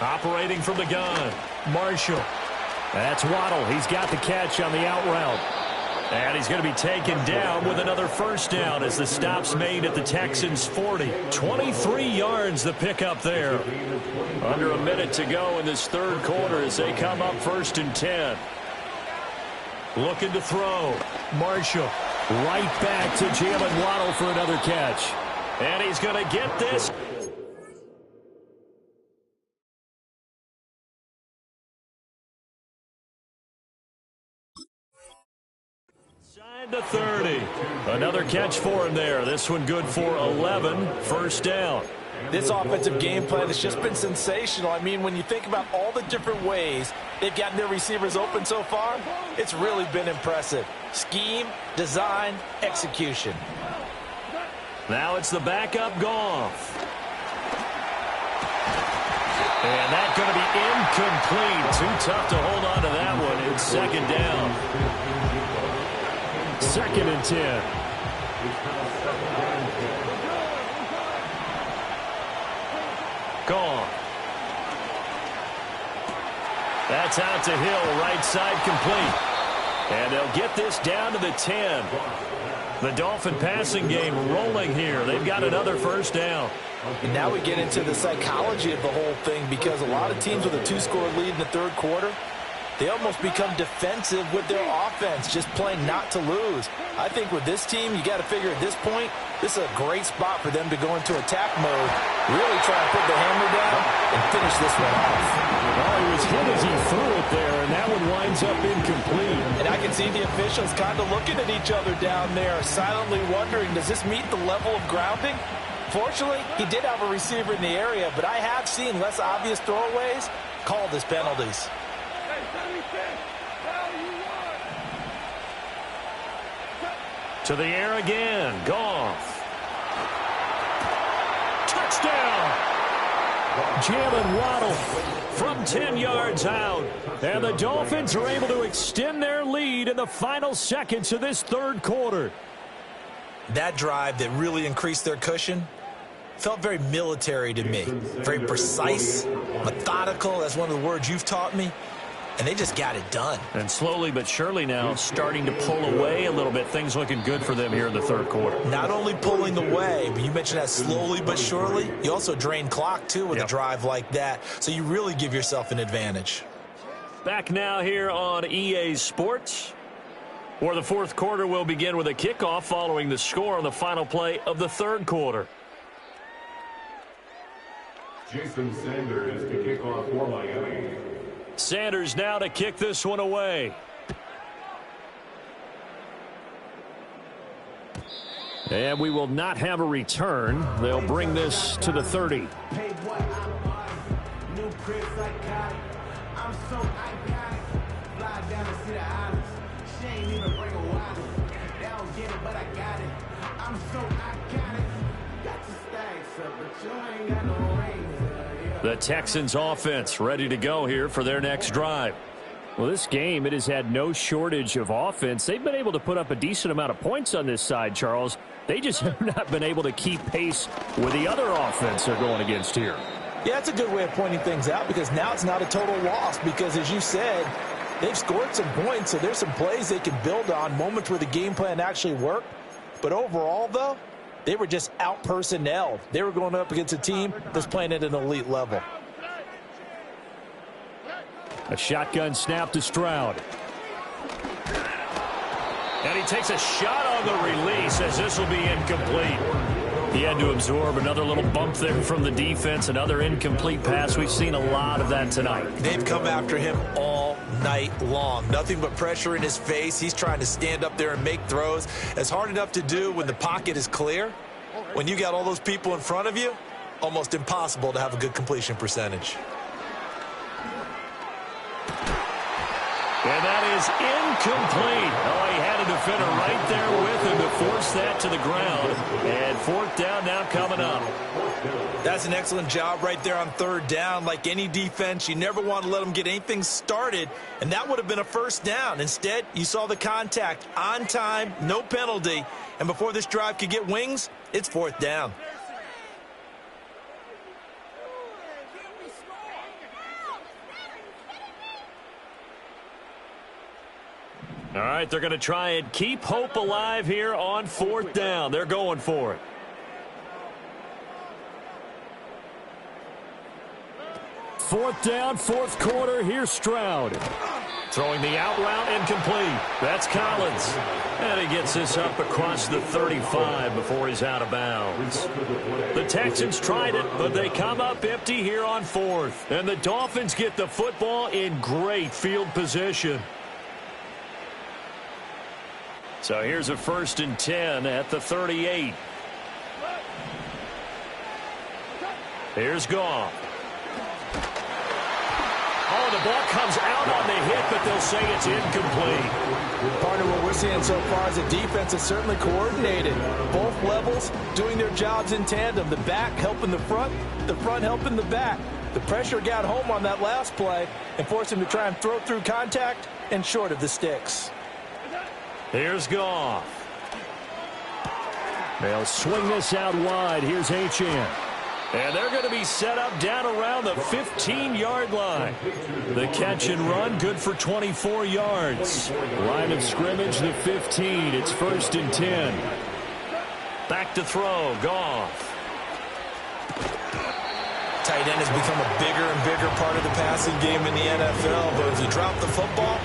Operating from the gun, Marshall. That's Waddle. He's got the catch on the out route. And he's going to be taken down with another first down as the stop's made at the Texans' 40. 23 yards the pickup there. Under a minute to go in this third quarter as they come up 1st and 10. Looking to throw. Marshall. Right back to Jalen Waddle for another catch. And he's going to get this. Side to 30. Another catch for him there. This one good for 11. First down. This offensive game plan has just been sensational. I mean, when you think about all the different ways they've gotten their receivers open so far, it's really been impressive. Scheme, design, execution. Now it's the backup Goff. And that's going to be incomplete. Too tough to hold on to that one. It's 2nd down. 2nd and 10. Goff. That's out to Hill, right side complete. And they'll get this down to the 10. The Dolphin passing game rolling here. They've got another first down. And now we get into the psychology of the whole thing, because a lot of teams with a 2-score lead in the third quarter, they almost become defensive with their offense, just playing not to lose. I think with this team, you got to figure at this point, this is a great spot for them to go into attack mode, really try and put the hammer down and finish this one off. Well, he was hit as he threw it there, and that one winds up incomplete. And I can see the officials kind of looking at each other down there, silently wondering, does this meet the level of grounding? Fortunately, he did have a receiver in the area, but I have seen less obvious throwaways called as penalties. To the air again. Goff. Touchdown. Jalen Waddle From 10 yards out. And the Dolphins are able to extend their lead in the final seconds of this third quarter. That drive that really increased their cushion felt very military to me. Very precise, methodical. That's one of the words you've taught me. And they just got it done. And slowly but surely now starting to pull away a little bit. Things looking good for them here in the third quarter. Not only pulling away, but you mentioned that slowly but surely. You also drain clock, too, with a drive like that. So you really give yourself an advantage. Back now here on EA Sports, where the fourth quarter will begin with a kickoff following the score on the final play of the third quarter. Jason Sanders to kick off for Miami. Sanders now to kick this one away. And we will not have a return. They'll bring this to the 30. The Texans offense ready to go here for their next drive. Well, this game, it has had no shortage of offense. They've been able to put up a decent amount of points on this side, Charles. They just have not been able to keep pace with the other offense they're going against here. Yeah, that's a good way of pointing things out, because now it's not a total loss, because as you said, they've scored some points, so there's some plays they can build on, moments where the game plan actually worked. But overall, though, they were just out-personnelled. They were going up against a team that's playing at an elite level. A shotgun snap to Stroud. And he takes a shot on the release as this will be incomplete. He had to absorb another little bump there from the defense, another incomplete pass. We've seen a lot of that tonight. They've come after him all night long. Nothing but pressure in his face. He's trying to stand up there and make throws. It's hard enough to do when the pocket is clear. When you got all those people in front of you, almost impossible to have a good completion percentage. And that is incomplete. Oh, he had a defender right there with him to force that to the ground. And fourth down now coming up. That's an excellent job right there on third down. Like any defense, you never want to let them get anything started, and that would have been a first down. Instead, you saw the contact on time, no penalty, and before this drive could get wings, it's fourth down. All right, they're going to try and keep hope alive here on fourth down. They're going for it. Fourth down, fourth quarter. Here's Stroud. Throwing the out route incomplete. That's Collins. And he gets this up across the 35 before he's out of bounds. The Texans tried it, but they come up empty here on fourth. And the Dolphins get the football in great field position. So here's a 1st and 10 at the 38. Here's Goff. Oh, the ball comes out on the hit, but they'll say it's incomplete. Part of what we're seeing so far is the defense is certainly coordinated. Both levels doing their jobs in tandem. The back helping the front helping the back. The pressure got home on that last play and forced him to try and throw through contact and short of the sticks. Here's Goff. They'll swing this out wide. Here's Achane. And they're going to be set up down around the 15-yard line. The catch and run, good for 24 yards. Line of scrimmage, the 15. It's 1st and 10. Back to throw, Goff. Tight end has become a bigger and bigger part of the passing game in the NFL. But if you drop the football,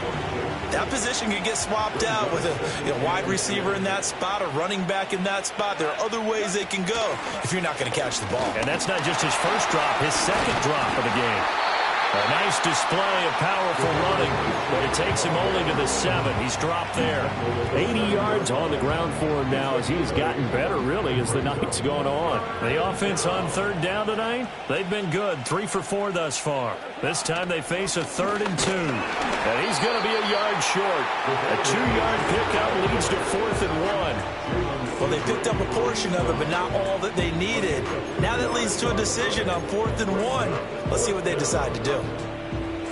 that position can get swapped out with a wide receiver in that spot, a running back in that spot. There are other ways they can go if you're not going to catch the ball. And that's not just his first drop, his second drop of the game. A nice display of powerful running, but it takes him only to the 7. He's dropped there. 80 yards on the ground for him now as he's gotten better, really, as the night's gone on. The offense on third down tonight, they've been good. 3 for 4 thus far. This time they face a 3rd and 2. And he's going to be a yard short. A 2-yard pickup leads to 4th and 1. Well, they picked up a portion of it, but not all that they needed. Now that leads to a decision on 4th and 1. Let's see what they decide to do.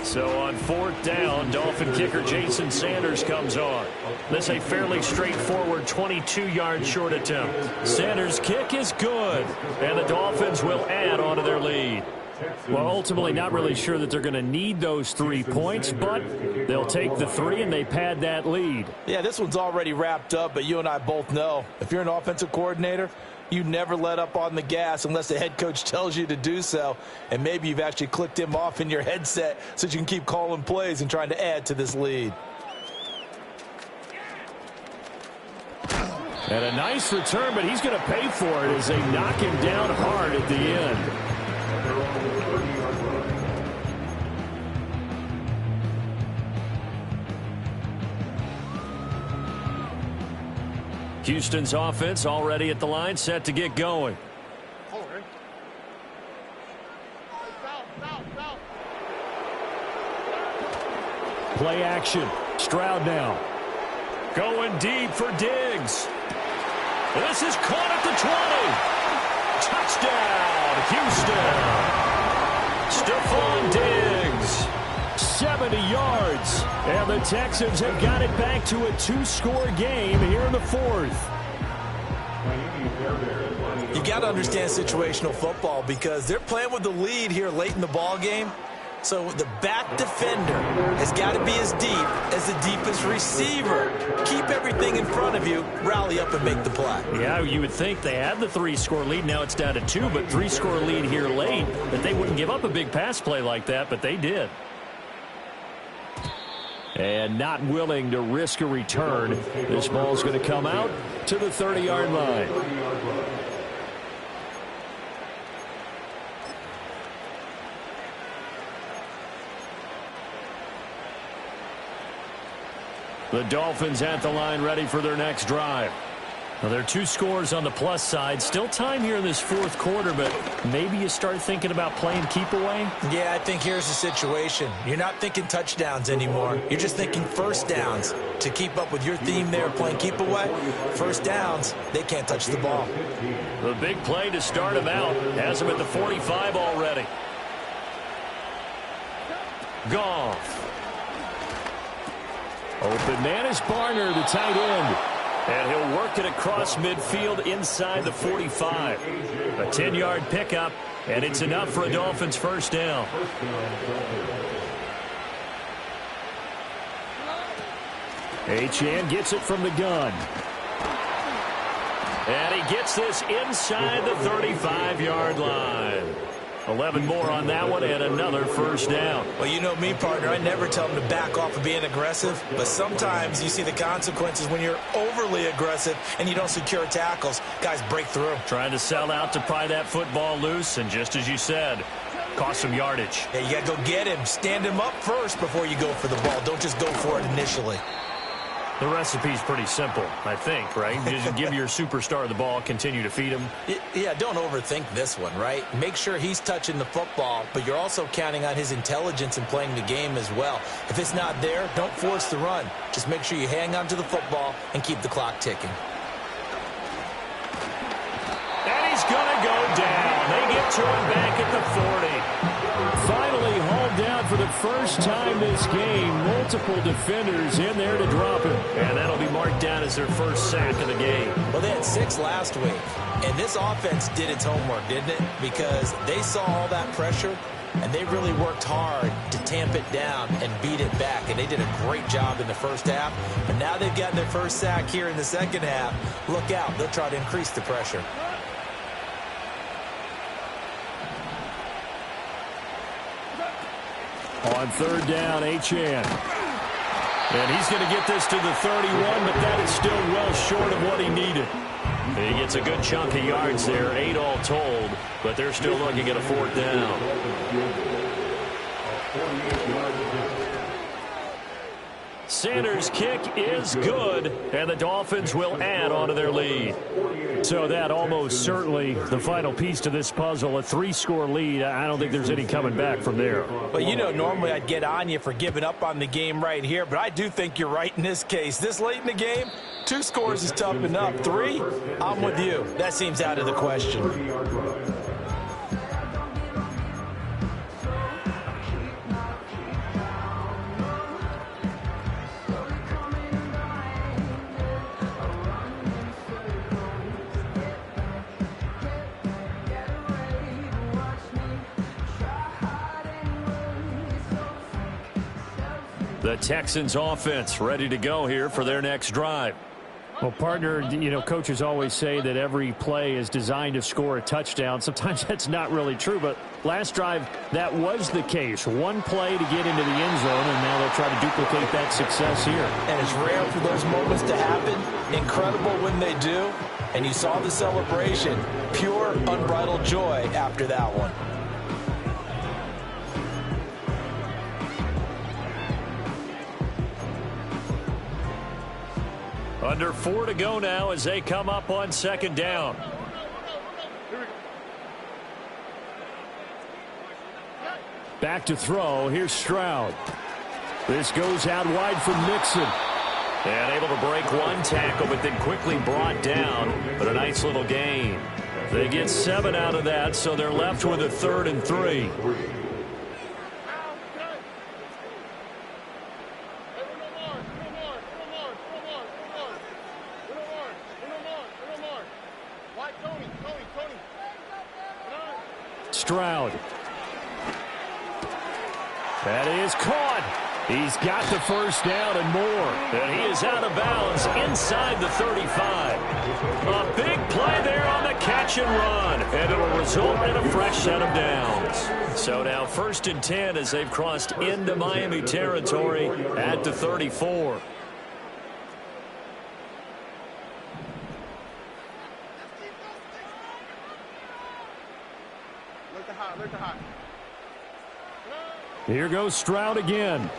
So on 4th down, Dolphin kicker Jason Sanders comes on. This a fairly straightforward 22-yard short attempt. Sanders' kick is good, and the Dolphins will add on to their lead. Well, ultimately not really sure that they're going to need those 3 points, but they'll take the 3 and they pad that lead. Yeah, this one's already wrapped up, but you and I both know if you're an offensive coordinator, you never let up on the gas unless the head coach tells you to do so. And maybe you've actually clicked him off in your headset so you can keep calling plays and trying to add to this lead. And a nice return, but he's going to pay for it as they knock him down hard at the end. Houston's offense already at the line, set to get going. Play action. Stroud now. Going deep for Diggs. This is caught at the 20. Touchdown, Houston. Stephon Diggs. 70 yards. And the Texans have got it back to a 2-score game here in the 4th. You got to understand situational football because they're playing with the lead here late in the ball game. So the back defender has got to be as deep as the deepest receiver. Keep everything in front of you, rally up and make the play. Yeah, you would think they had the 3-score lead. Now it's down to 2, but 3-score lead here late. That they wouldn't give up a big pass play like that, but they did. And not willing to risk a return. This ball's going to come out to the 30-yard line. The Dolphins at the line ready for their next drive. Well, there are 2 scores on the plus side. Still time here in this fourth quarter, but maybe you start thinking about playing keep away? Yeah, I think here's the situation. You're not thinking touchdowns anymore. You're just thinking first downs. To keep up with your theme there, playing keep away, first downs, they can't touch the ball. The big play to start him out. Has him at the 45 already. Goff. Open man is Barner, the tight end. And he'll work it across midfield inside the 45. A 10-yard pickup, and it's enough for a Dolphins first down. Achane gets it from the gun. And he gets this inside the 35-yard line. 11 more on that one and another first down. Well, you know me, partner. I never tell them to back off of being aggressive, but sometimes you see the consequences when you're overly aggressive and you don't secure tackles. Guys break through. Trying to sell out to pry that football loose, and just as you said, cost some yardage. Yeah, you got to go get him. Stand him up first before you go for the ball. Don't just go for it initially. The recipe's pretty simple, I think, right? You just give your superstar the ball, continue to feed him. Yeah, don't overthink this one, right? Make sure he's touching the football, but you're also counting on his intelligence in playing the game as well. If it's not there, don't force the run. Just make sure you hang on to the football and keep the clock ticking. And he's going to go down. They get to him back at the 40. Finally hauled down for the first time this game. Multiple defenders in there to drop him. And that'll be marked down as their first sack of the game. Well, they had 6 last week. And this offense did its homework, didn't it? Because they saw all that pressure, and they really worked hard to tamp it down and beat it back. And they did a great job in the first half. But now they've gotten their first sack here in the second half. Look out. They'll try to increase the pressure. On third down, Achane. And he's going to get this to the 31, but that is still well short of what he needed. He gets a good chunk of yards there, 8 all told, but they're still looking at a fourth down. Sanders' kick is good, and the Dolphins will add on to their lead. So that almost certainly the final piece to this puzzle, a 3-score lead. I don't think there's any coming back from there. Well, you know, normally I'd get on you for giving up on the game right here, but I do think you're right in this case. This late in the game, 2 scores is tough enough. 3, I'm with you. That seems out of the question. The Texans offense ready to go here for their next drive. Well, partner, you know, coaches always say that every play is designed to score a touchdown. Sometimes that's not really true, but last drive, that was the case. One play to get into the end zone, and now they'll try to duplicate that success here. And it's rare for those moments to happen. Incredible when they do. And you saw the celebration. Pure, unbridled joy after that one. Under 4 to go now as they come up on second down. Back to throw. Here's Stroud. This goes out wide for Mixon. And able to break one tackle, but then quickly brought down. But a nice little gain. They get 7 out of that, so they're left with a 3rd and 3. Stroud. That is caught. He's got the first down and more. And he is out of bounds inside the 35. A big play there on the catch and run. And it'll result in a fresh set of downs. So now 1st and 10 as they've crossed into Miami territory at the 34. Here goes Stroud again.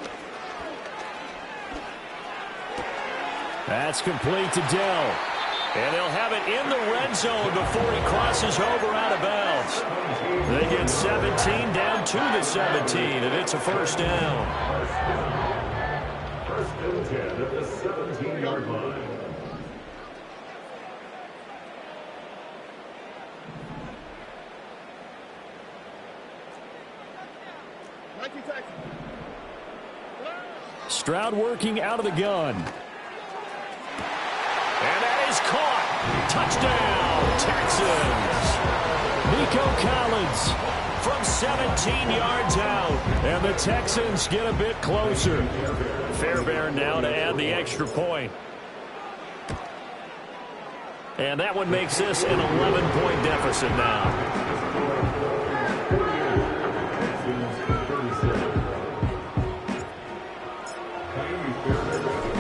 That's complete to Dell. And they'll have it in the red zone before he crosses over out of bounds. They get 17 down to the 17, and it's a first down. First and 10 at the 17-yard line. Stroud working out of the gun. And that is caught. Touchdown, Texans. Nico Collins from 17 yards out. And the Texans get a bit closer. Fairbairn now to add the extra point. And that one makes this an 11-point deficit now.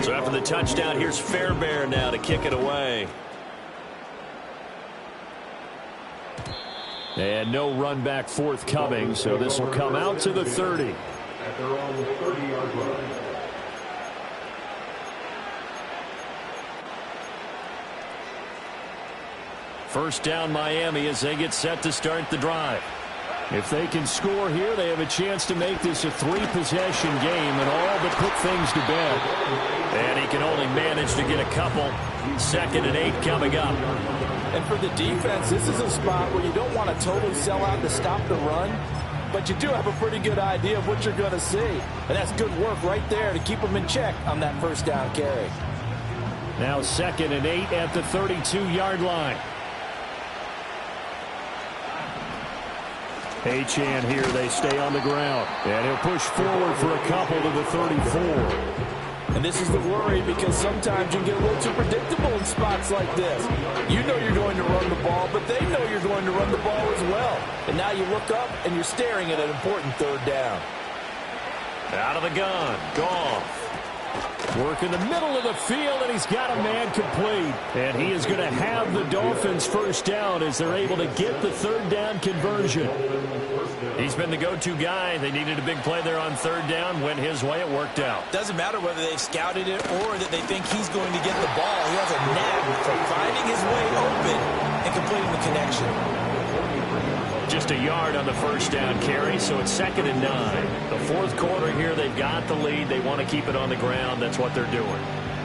So after the touchdown, here's Fairbairn now to kick it away. And no run back forthcoming, so this will come out to the 30. At their own 30-yard line. First down Miami as they get set to start the drive. If they can score here, they have a chance to make this a 3-possession game and all but put things to bed. And he can only manage to get a couple. 2nd and 8 coming up. And for the defense, this is a spot where you don't want to totally sell out to stop the run, but you do have a pretty good idea of what you're going to see. And that's good work right there to keep them in check on that first down carry. Now 2nd and 8 at the 32-yard line. Achane here, they stay on the ground. And he'll push forward for a couple to the 34. And this is the worry because sometimes you get a little too predictable in spots like this. You know you're going to run the ball, but they know you're going to run the ball as well. And now you look up and you're staring at an important third down. Out of the gun, Goff. Work in the middle of the field, and he's got a man complete. And he is going to have the Dolphins first down as they're able to get the third down conversion. He's been the go-to guy. They needed a big play there on third down. Went his way. It worked out. Doesn't matter whether they've scouted it or that they think he's going to get the ball. He has a knack for finding his way open and completing the connection. Just a yard on the first down carry, so it's 2nd and 9. The fourth quarter here, they've got the lead. They want to keep it on the ground. That's what they're doing.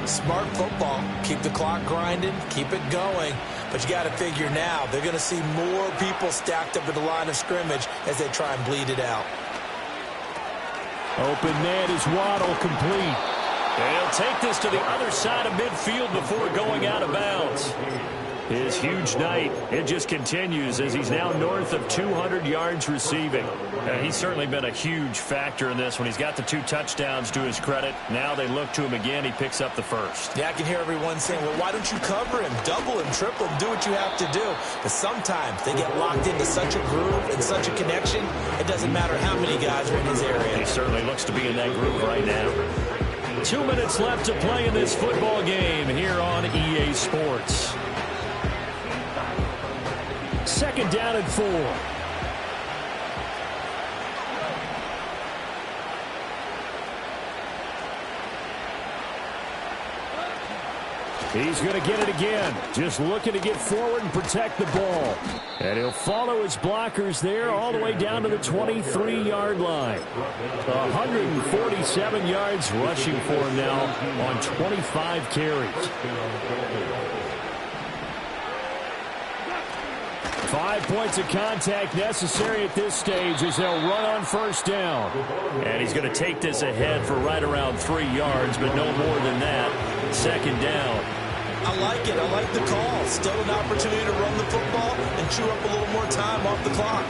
Smart football. Keep the clock grinding. Keep it going. But you got to figure now, they're going to see more people stacked up at the line of scrimmage as they try and bleed it out. Open man is Waddle, complete. And he'll take this to the other side of midfield before going out of bounds. His huge night, it just continues as he's now north of 200 yards receiving. He's certainly been a huge factor in this when he's got the 2 touchdowns to his credit. Now they look to him again. He picks up the first. Yeah, I can hear everyone saying, well, why don't you cover him, double him, triple him, do what you have to do. But sometimes they get locked into such a groove and such a connection, it doesn't matter how many guys are in his area. He certainly looks to be in that groove right now. 2 minutes left to play in this football game here on EA Sports. 2nd down and 4. He's going to get it again. Just looking to get forward and protect the ball. And he'll follow his blockers there all the way down to the 23-yard line. 147 yards rushing for him now on 25 carries. 5 points of contact necessary at this stage as they'll run on first down. And he's going to take this ahead for right around 3 yards, but no more than that. 2nd down. I like it. I like the call. Still an opportunity to run the football and chew up a little more time off the clock.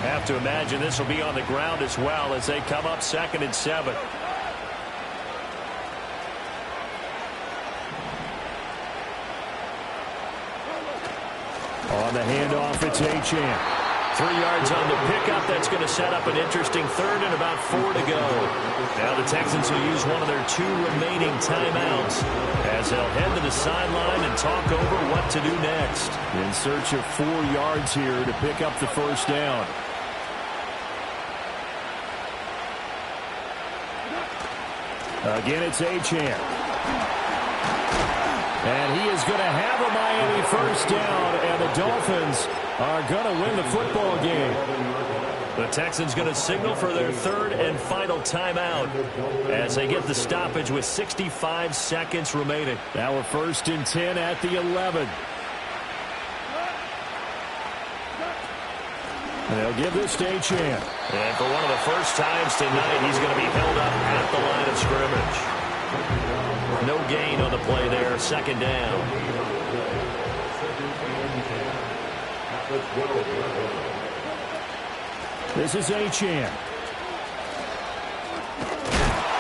Have to imagine this will be on the ground as well as they come up 2nd and 7. On the handoff, it's Achane. 3 yards on the pickup. That's going to set up an interesting 3rd and about 4 to go. Now the Texans will use one of their 2 remaining timeouts as they'll head to the sideline and talk over what to do next. In search of 4 yards here to pick up the first down. Again, it's Achane. And he is going to have a Miami first down, and the Dolphins are going to win the football game. The Texans going to signal for their third and final timeout as they get the stoppage with 65 seconds remaining. Now we're 1st and 10 at the 11. They'll give this to Achane. And for one of the first times tonight, he's going to be held up at the line of scrimmage. No gain on the play there. 2nd down. This is Achane.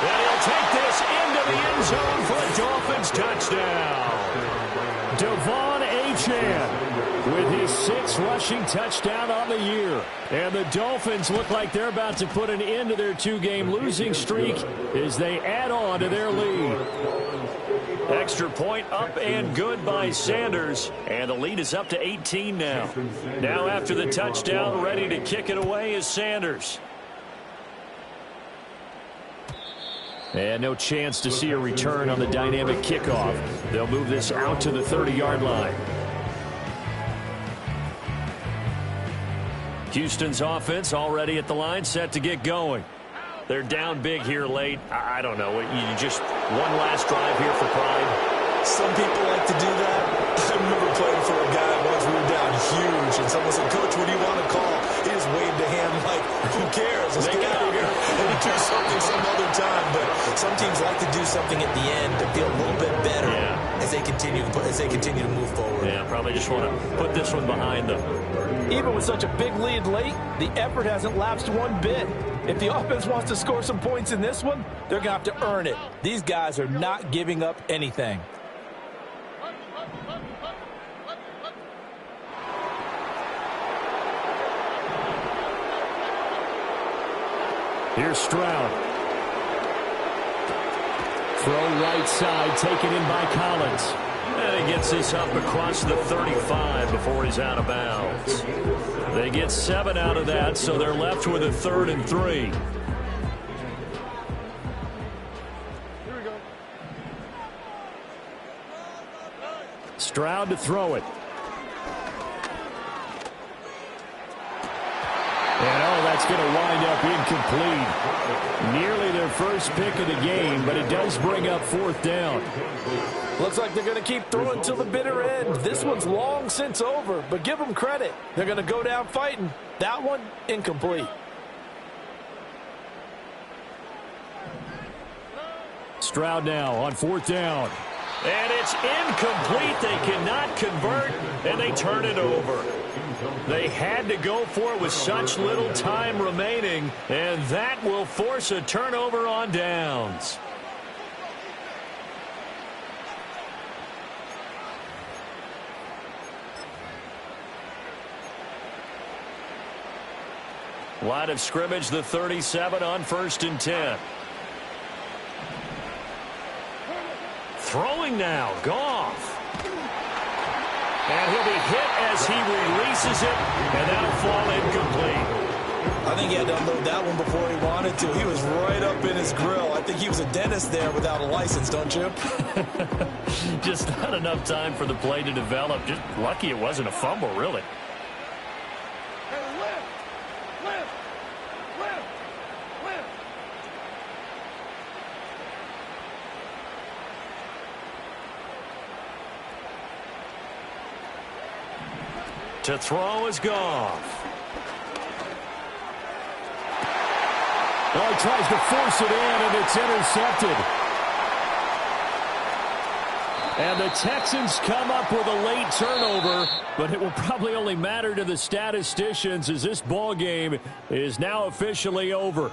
And he'll take this into the end zone for a Dolphins touchdown. Devon Achane with his 6th rushing touchdown on the year. And the Dolphins look like they're about to put an end to their 2-game losing streak as they add on to their lead. Extra point up and good by Sanders. And the lead is up to 18 now. Now after the touchdown, ready to kick it away is Sanders. And no chance to see a return on the dynamic kickoff. They'll move this out to the 30-yard line. Houston's offense already at the line, set to get going. They're down big here late. I don't know. You just one last drive here for pride. Some people like to do that. I remember playing for a guy once we were down huge, and someone said, "Coach, what do you want to call?" He just waved a hand like, "Who cares? Let's get out of here and do something some other time." But some teams like to do something at the end to feel a little bit better as they continue to move forward. Yeah, probably just want to put this one behind them. Even with such a big lead late, the effort hasn't lapsed one bit. If the offense wants to score some points in this one, they're going to have to earn it. These guys are not giving up anything. Here's Stroud. Throw right side, taken in by Collins. And he gets this up across the 35 before he's out of bounds. They get 7 out of that, so they're left with a 3rd and 3. Here we go. Stroud to throw it. And that's going to wind up incomplete. Nearly their first pick of the game, but it does bring up 4th down. Looks like they're going to keep throwing till the bitter end. This one's long since over, but give them credit. They're going to go down fighting. That one, incomplete. Stroud now on 4th down. And it's incomplete. They cannot convert, and they turn it over. They had to go for it with such little time remaining, and that will force a turnover on downs. Line of scrimmage, the 37 on 1st and 10. Throwing now, Goff. And he'll be hit as he releases it, and that'll fall incomplete. I think he had to unload that one before he wanted to. He was right up in his grill. I think he was a dentist there without a license, don't you? Just not enough time for the play to develop. Just lucky it wasn't a fumble, really. To throw is Goff. Oh, he tries to force it in, and it's intercepted. And the Texans come up with a late turnover, but it will probably only matter to the statisticians as this ball game is now officially over.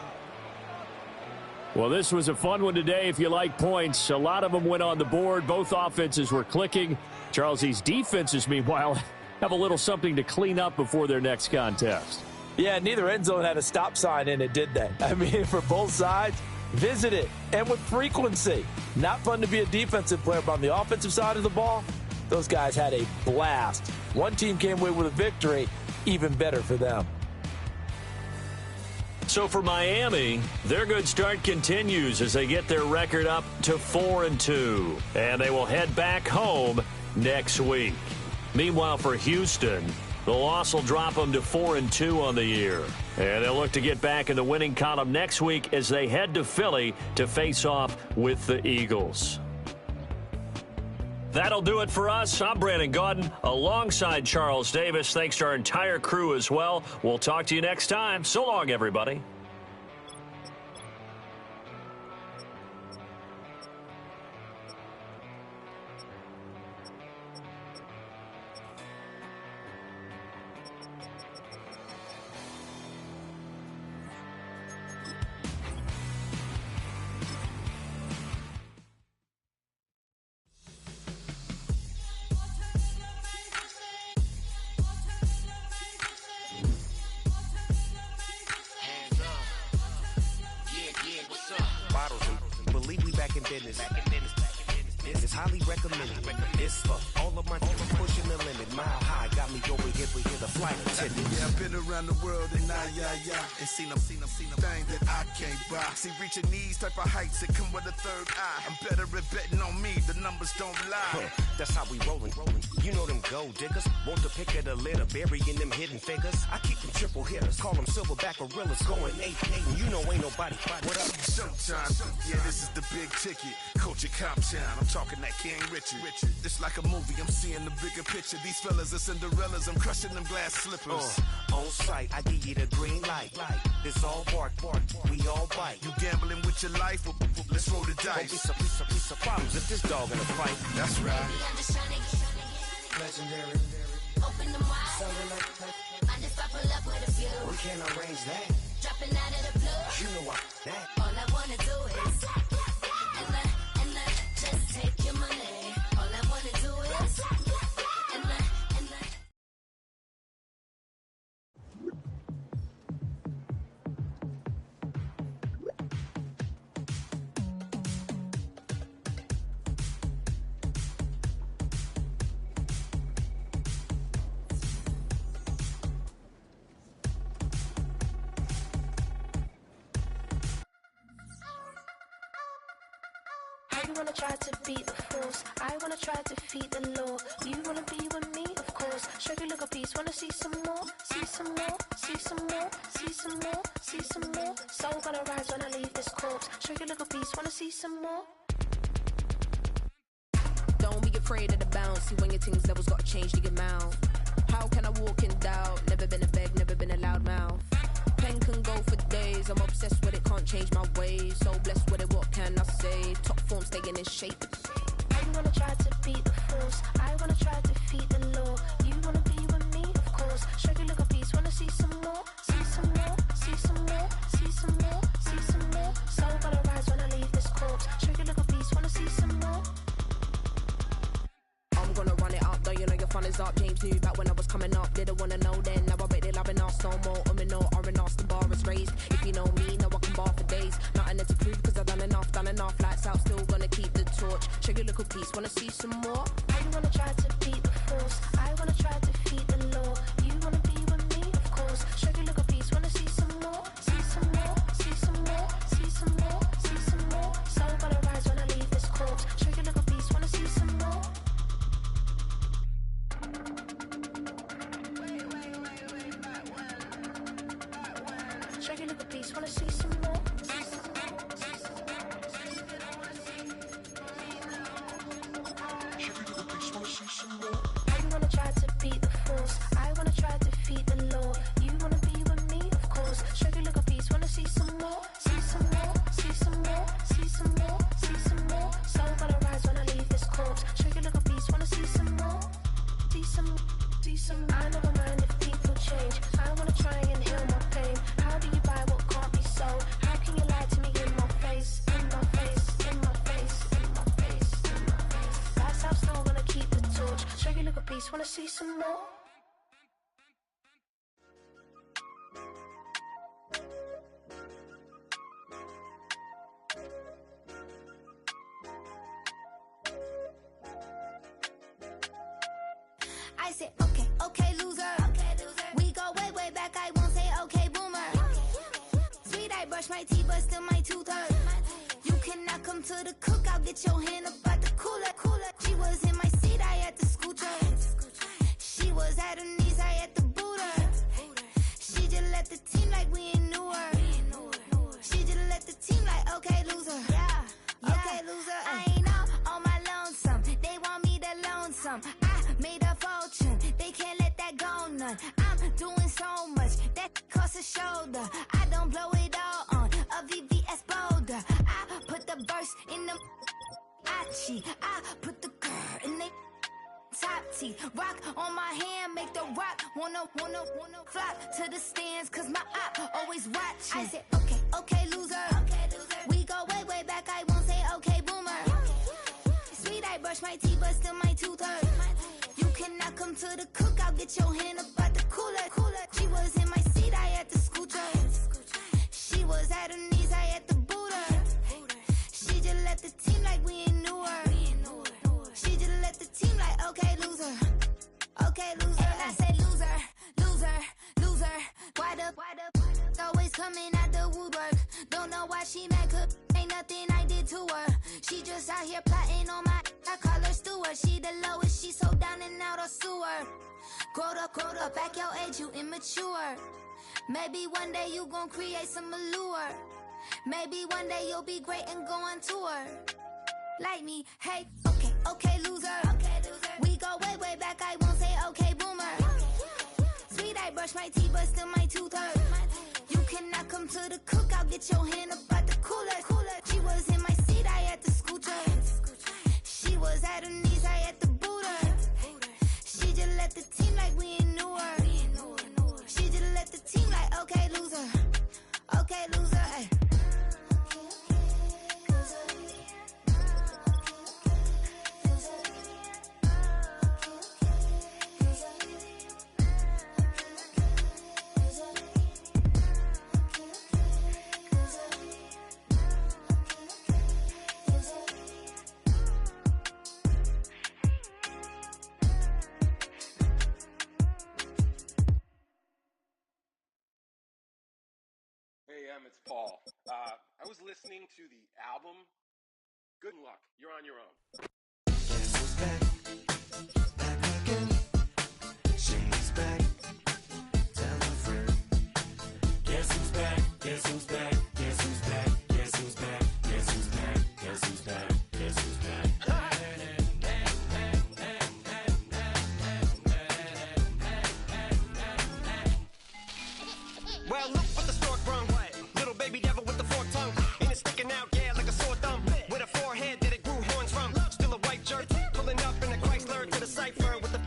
Well, this was a fun one today if you like points. A lot of them went on the board. Both offenses were clicking. Charles, these defenses, meanwhile, have a little something to clean up before their next contest. Yeah, neither end zone had a stop sign in it, did they? I mean, for both sides, visit it, and with frequency. Not fun to be a defensive player, but on the offensive side of the ball, those guys had a blast. One team came away with a victory, even better for them. So for Miami, their good start continues as they get their record up to 4-2. And they will head back home next week. Meanwhile, for Houston, the loss will drop them to 4-2 on the year. And they'll look to get back in the winning column next week as they head to Philly to face off with the Eagles. That'll do it for us. I'm Brandon Gaudin alongside Charles Davis. Thanks to our entire crew as well. We'll talk to you next time. So long, everybody. It's highly recommended. It's for all of my pushing the limit. Mile high got me over here for the flight attendant. Yeah, I've been around the world and and seen them thing that I can't buy. See, reaching these type of heights, it come with a third eye. I'm better at betting on me. The numbers don't lie. That's how we rollin'. You know them gold diggers. Want the pick of the litter, burying them hidden figures. I keep them triple hitters, call them silverback gorillas, going 8-8. And you know ain't nobody. What up? Showtime. Yeah, this is the big ticket. Culture Cop Town. I'm talking that King Richard. It's like a movie. I'm seeing the bigger picture. These fellas are Cinderellas. I'm crushing them glass slippers. On sight, I give you the green light. It's all bark. We all bite. You gambling with your life? Let's roll the dice. Don't be piece of problems if this dog in a fight. That's right. Legendary. Open them wide. I just pull up with a few. We can't arrange that. Dropping out of the blue. You know what? That. All I wanna do is and just take your money. All I wanna do is You wanna try to beat the force, I wanna try to defeat the law. You wanna be with me, of course. Show you look a piece, wanna see some more, see some more, see some more, see some more, see some more. Soul gonna rise when I leave this corpse. Show you look a piece, wanna see some more. Don't be afraid of the bounce. See when your things levels gotta change to your mouth. How can I walk in doubt? Never been a beg, never been a loud mouth. Pen can go for days. I'm obsessed with it, can't change my ways. So blessed with it, what can I say? Top form staying in shape. You wanna try to beat the force, I wanna try to defeat the law. You wanna be with me, of course. Show you look a piece, wanna see some more, see some more, see some more, see some more, see some more. Soul gonna rise when I leave this corpse. Show you look a piece, wanna see some more. I'm gonna run it up, though you know your fun is up. James knew back when I was coming up. Didn't wanna know then, now I bet they loving us no more. No R&R, the bar is raised. If you know me, now I can bar for days. Nothing to prove cause I've done enough. Lights out, still gonna keep the torch. Show you look a piece, wanna see some more? You wanna try to beat the force, I wanna try to defeat the law. You wanna be with me, of course. Show you look a piece, wanna see some more, see some more, see some more, see some more, see some more. Soul gonna rise when I leave this corpse. Show you look a piece, wanna see some more. Show you look a piece, wanna see some more. You wanna try to beat the force, I wanna try to defeat the law. You wanna be with me, of course. Show you look a piece, wanna see some more, see some more, see some more, see some more, see some more. Soul gonna rise when I leave this corpse. Show you look a piece, wanna see some more, see some. I never mind if people change. I wanna try and heal my pain. How do you buy what can't be sold? How can you lie to me in my face, in my face, in my face, in my face, in my face? That's how I'm still gonna keep the torch. Show you look a piece, wanna see some more? I said, okay, loser. We go way, way back. I won't say okay, boomer. my teeth, but still my tooth hurt. You cannot come to the cookout, get your hand up out the cooler. She was in my seat, I had to scoot her. She was at her knees, I had to boot her. She just left the team like we ain't knew her. She just left the team like, okay, loser. Yeah, okay, loser. I ain't on my lonesome. They want me to loan some. I made a fortune. They can't let that go none. I'm doing so much that costs a shoulder. I don't blow it all on a VVS boulder. I put the verse in the I put the girl in the top teeth. Rock on my hand, make the rock wanna flock to the stands, cause my eye always watching. I said, okay, loser. We go way back, I won't say okay, boomer. Sweet, I brush my teeth, but still my tooth hurt. You cannot come to the cookout, get your hand up out the cooler. She was in my seat, I had to scoot her. She was at her knees, I had to boot her. She just left the team like we ain't knew her. She just left the team like, okay, loser. Okay, loser. And I say loser. Why the always coming out the woodwork? Don't know why she mad, cause ain't nothing I did to her. She just out here plotting on my, I call her steward. She the lowest, she so down and out of sewer. Growed up, back your age, you immature. Maybe one day you gon' create some allure. Maybe one day you'll be great and go on tour. Like me, hey, okay, loser. We go way back, I won't say okay, boomer. Sweet, I brush my teeth, but still my tooth hurt. You cannot come to the cookout, get your hand up out the cooler. She was in my seat, I had to scoot her. She was at her knees, I had to boot her. She just left the team like we ain't knew her. She just left the team like, okay, loser. Okay, loser, ay. It's Paul. I was listening to the album. Good luck. You're on your own. Guess who's back again. She's back. Tell a friend. Guess who's back? Guess who's back? Guess who's back? Guess who's back? Guess who's back? Guess who's back? Guess who's back? Well, look what the stork brung. Little baby devil with the forked tongue. And it's sticking out, yeah, like a sore thumb. With a forehead that it grew horns from. Still a white jerk. Pulling up in a Chrysler to the cipher with the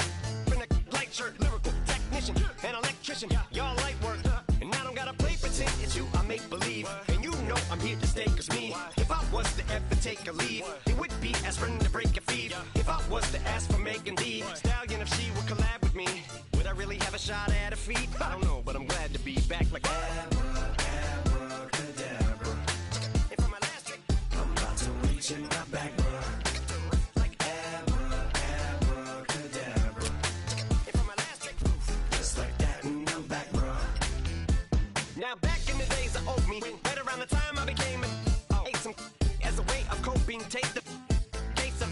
in a light shirt. Lyrical technician, an electrician. Y'all light work. And I don't gotta play pretend. It's you I make believe. And you know I'm here to stay, cause me. If I was to ever take a leave, it would be as friend to break a feed. If I was to ask for Megan D Stallion, if she would collab with me, would I really have a shot at a feat? I don't know, but I'm glad to be back like Abracadabra. And for my last trick, I'm about to reach in my back, bro. like Abracadabra. and for my last trick, Just like that, and I'm back, bro. now back in the days of old me, right around the time I became ate some as a way of coping. Take the case of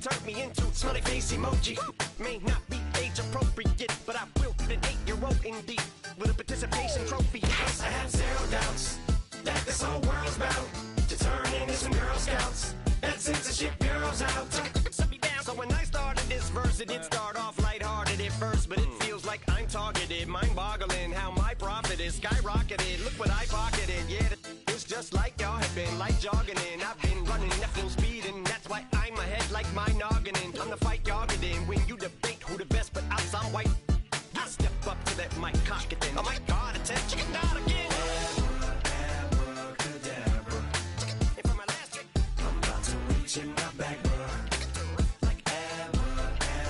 turned me into smiley face emoji. May not be age appropriate, but I will fit an 8-year-old indeed with a participation trophy. I have zero doubts that this whole world's about to turn into some Girl Scouts and censorship bureaus out. Shut me down. So when I started this verse, it did start off lighthearted at first, but it feels like I'm targeted, mind-boggling how my profit is skyrocketed. Look what I pocketed. Yeah, it's just like y'all have been, like jogging in. I've been running at full speed, and that's why I'm ahead like my noggin. I'm the fight y'all get in when you debate who the best, but I'm some white. I step up to that mic, cock it then. Oh my God, attention, chicken out again. Abracadabra. And for my last trick, I'm about to reach in my back, bro. like Abracadabra.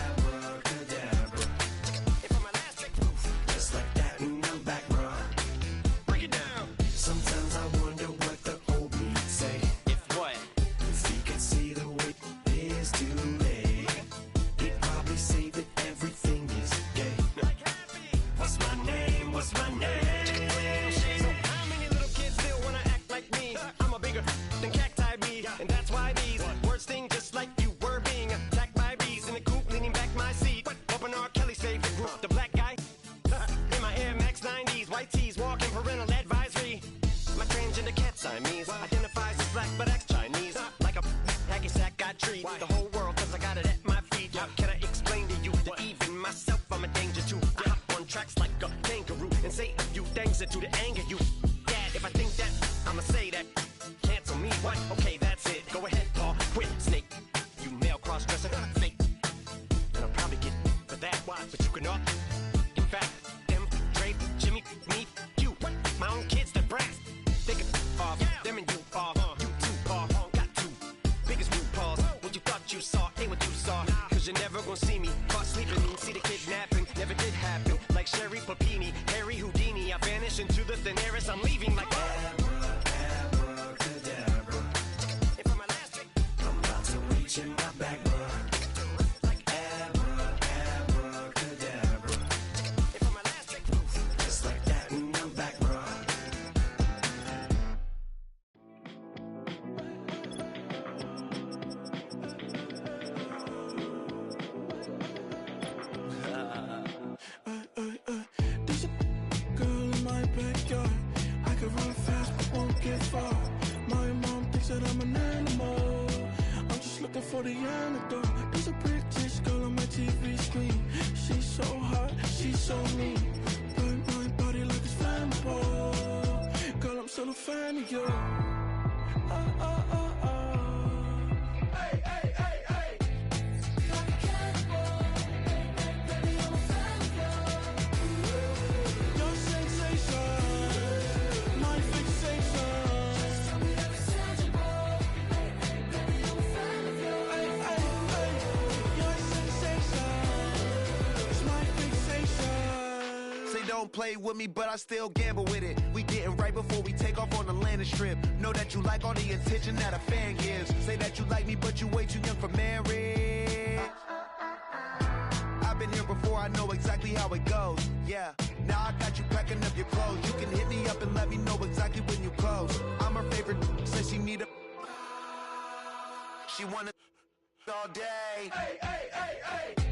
and for my last trick, Just like that, and I'm back, bro. break it down. Sometimes I wonder what the old me say. If what? If he could see the way it is today, he'd probably say that everything is gay. Like happy. What's my name? What's my name? being attacked by bees in the coop, leaning back my seat. Open R. Kelly's favorite group, the black guy. In my Air Max 90s, white tees, walking parental advisory. My transgender cat Siamese identifies as black but acts Chinese. Like a hacky sack I treat the whole world cause I got it at my feet. How can I explain to you that even myself I'm a danger to? I hop on tracks like a kangaroo and say a few things that do to anger you. Dad, if I think that, I'ma say that. Cancel me, what? Okay, that's it. Go ahead, Paul, quit, snake. You male cross-dresser, fake. And I'll probably get for that, but you can all. In fact, them, Dre, Jimmy, me, you. My own kids, the brass. They could off, them and you off. You too, Paul, got two biggest root paws. What you thought you saw, ain't what you saw. Cause you're never gonna see me caught sleeping. See the kidnapping, never did happen. Like Sherry Papini, Harry Houdini. I vanish into the thin air as I'm leaving like abracadabra. And for my last trick, I'm about to reach in my back, bro. Like abracadabra. And for my last trick, just like that, and I'm back, bro. There's a girl in my backyard. I can run fast but won't get far. My mom thinks that I'm an animal. I'm just looking for the antidote. There's a British girl on my TV screen. She's so hot, she's so mean. Burn my body like it's flammable. Girl, I'm still a fan of you. Hey, hey, hey, hey. Like a cannibal. Baby, I'm a fan of you. Your sensation, my fixation. Just tell me that it's tangible. Hey, hey, baby, I'm a fan of you. Hey, hey, hey. Your sensation is my fixation. Say don't play with me, but I still gamble with it. We getting right before we take off on the landing strip. Know that you like all the attention that a fan gives. Say that you like me, but you way too young for marriage. I've been here before, I know exactly how it goes. Yeah, now I got you packing up your clothes. You can hit me up and let me know exactly when you close. I'm her favorite, says she need a. She wanna all day. Hey, hey, hey, hey.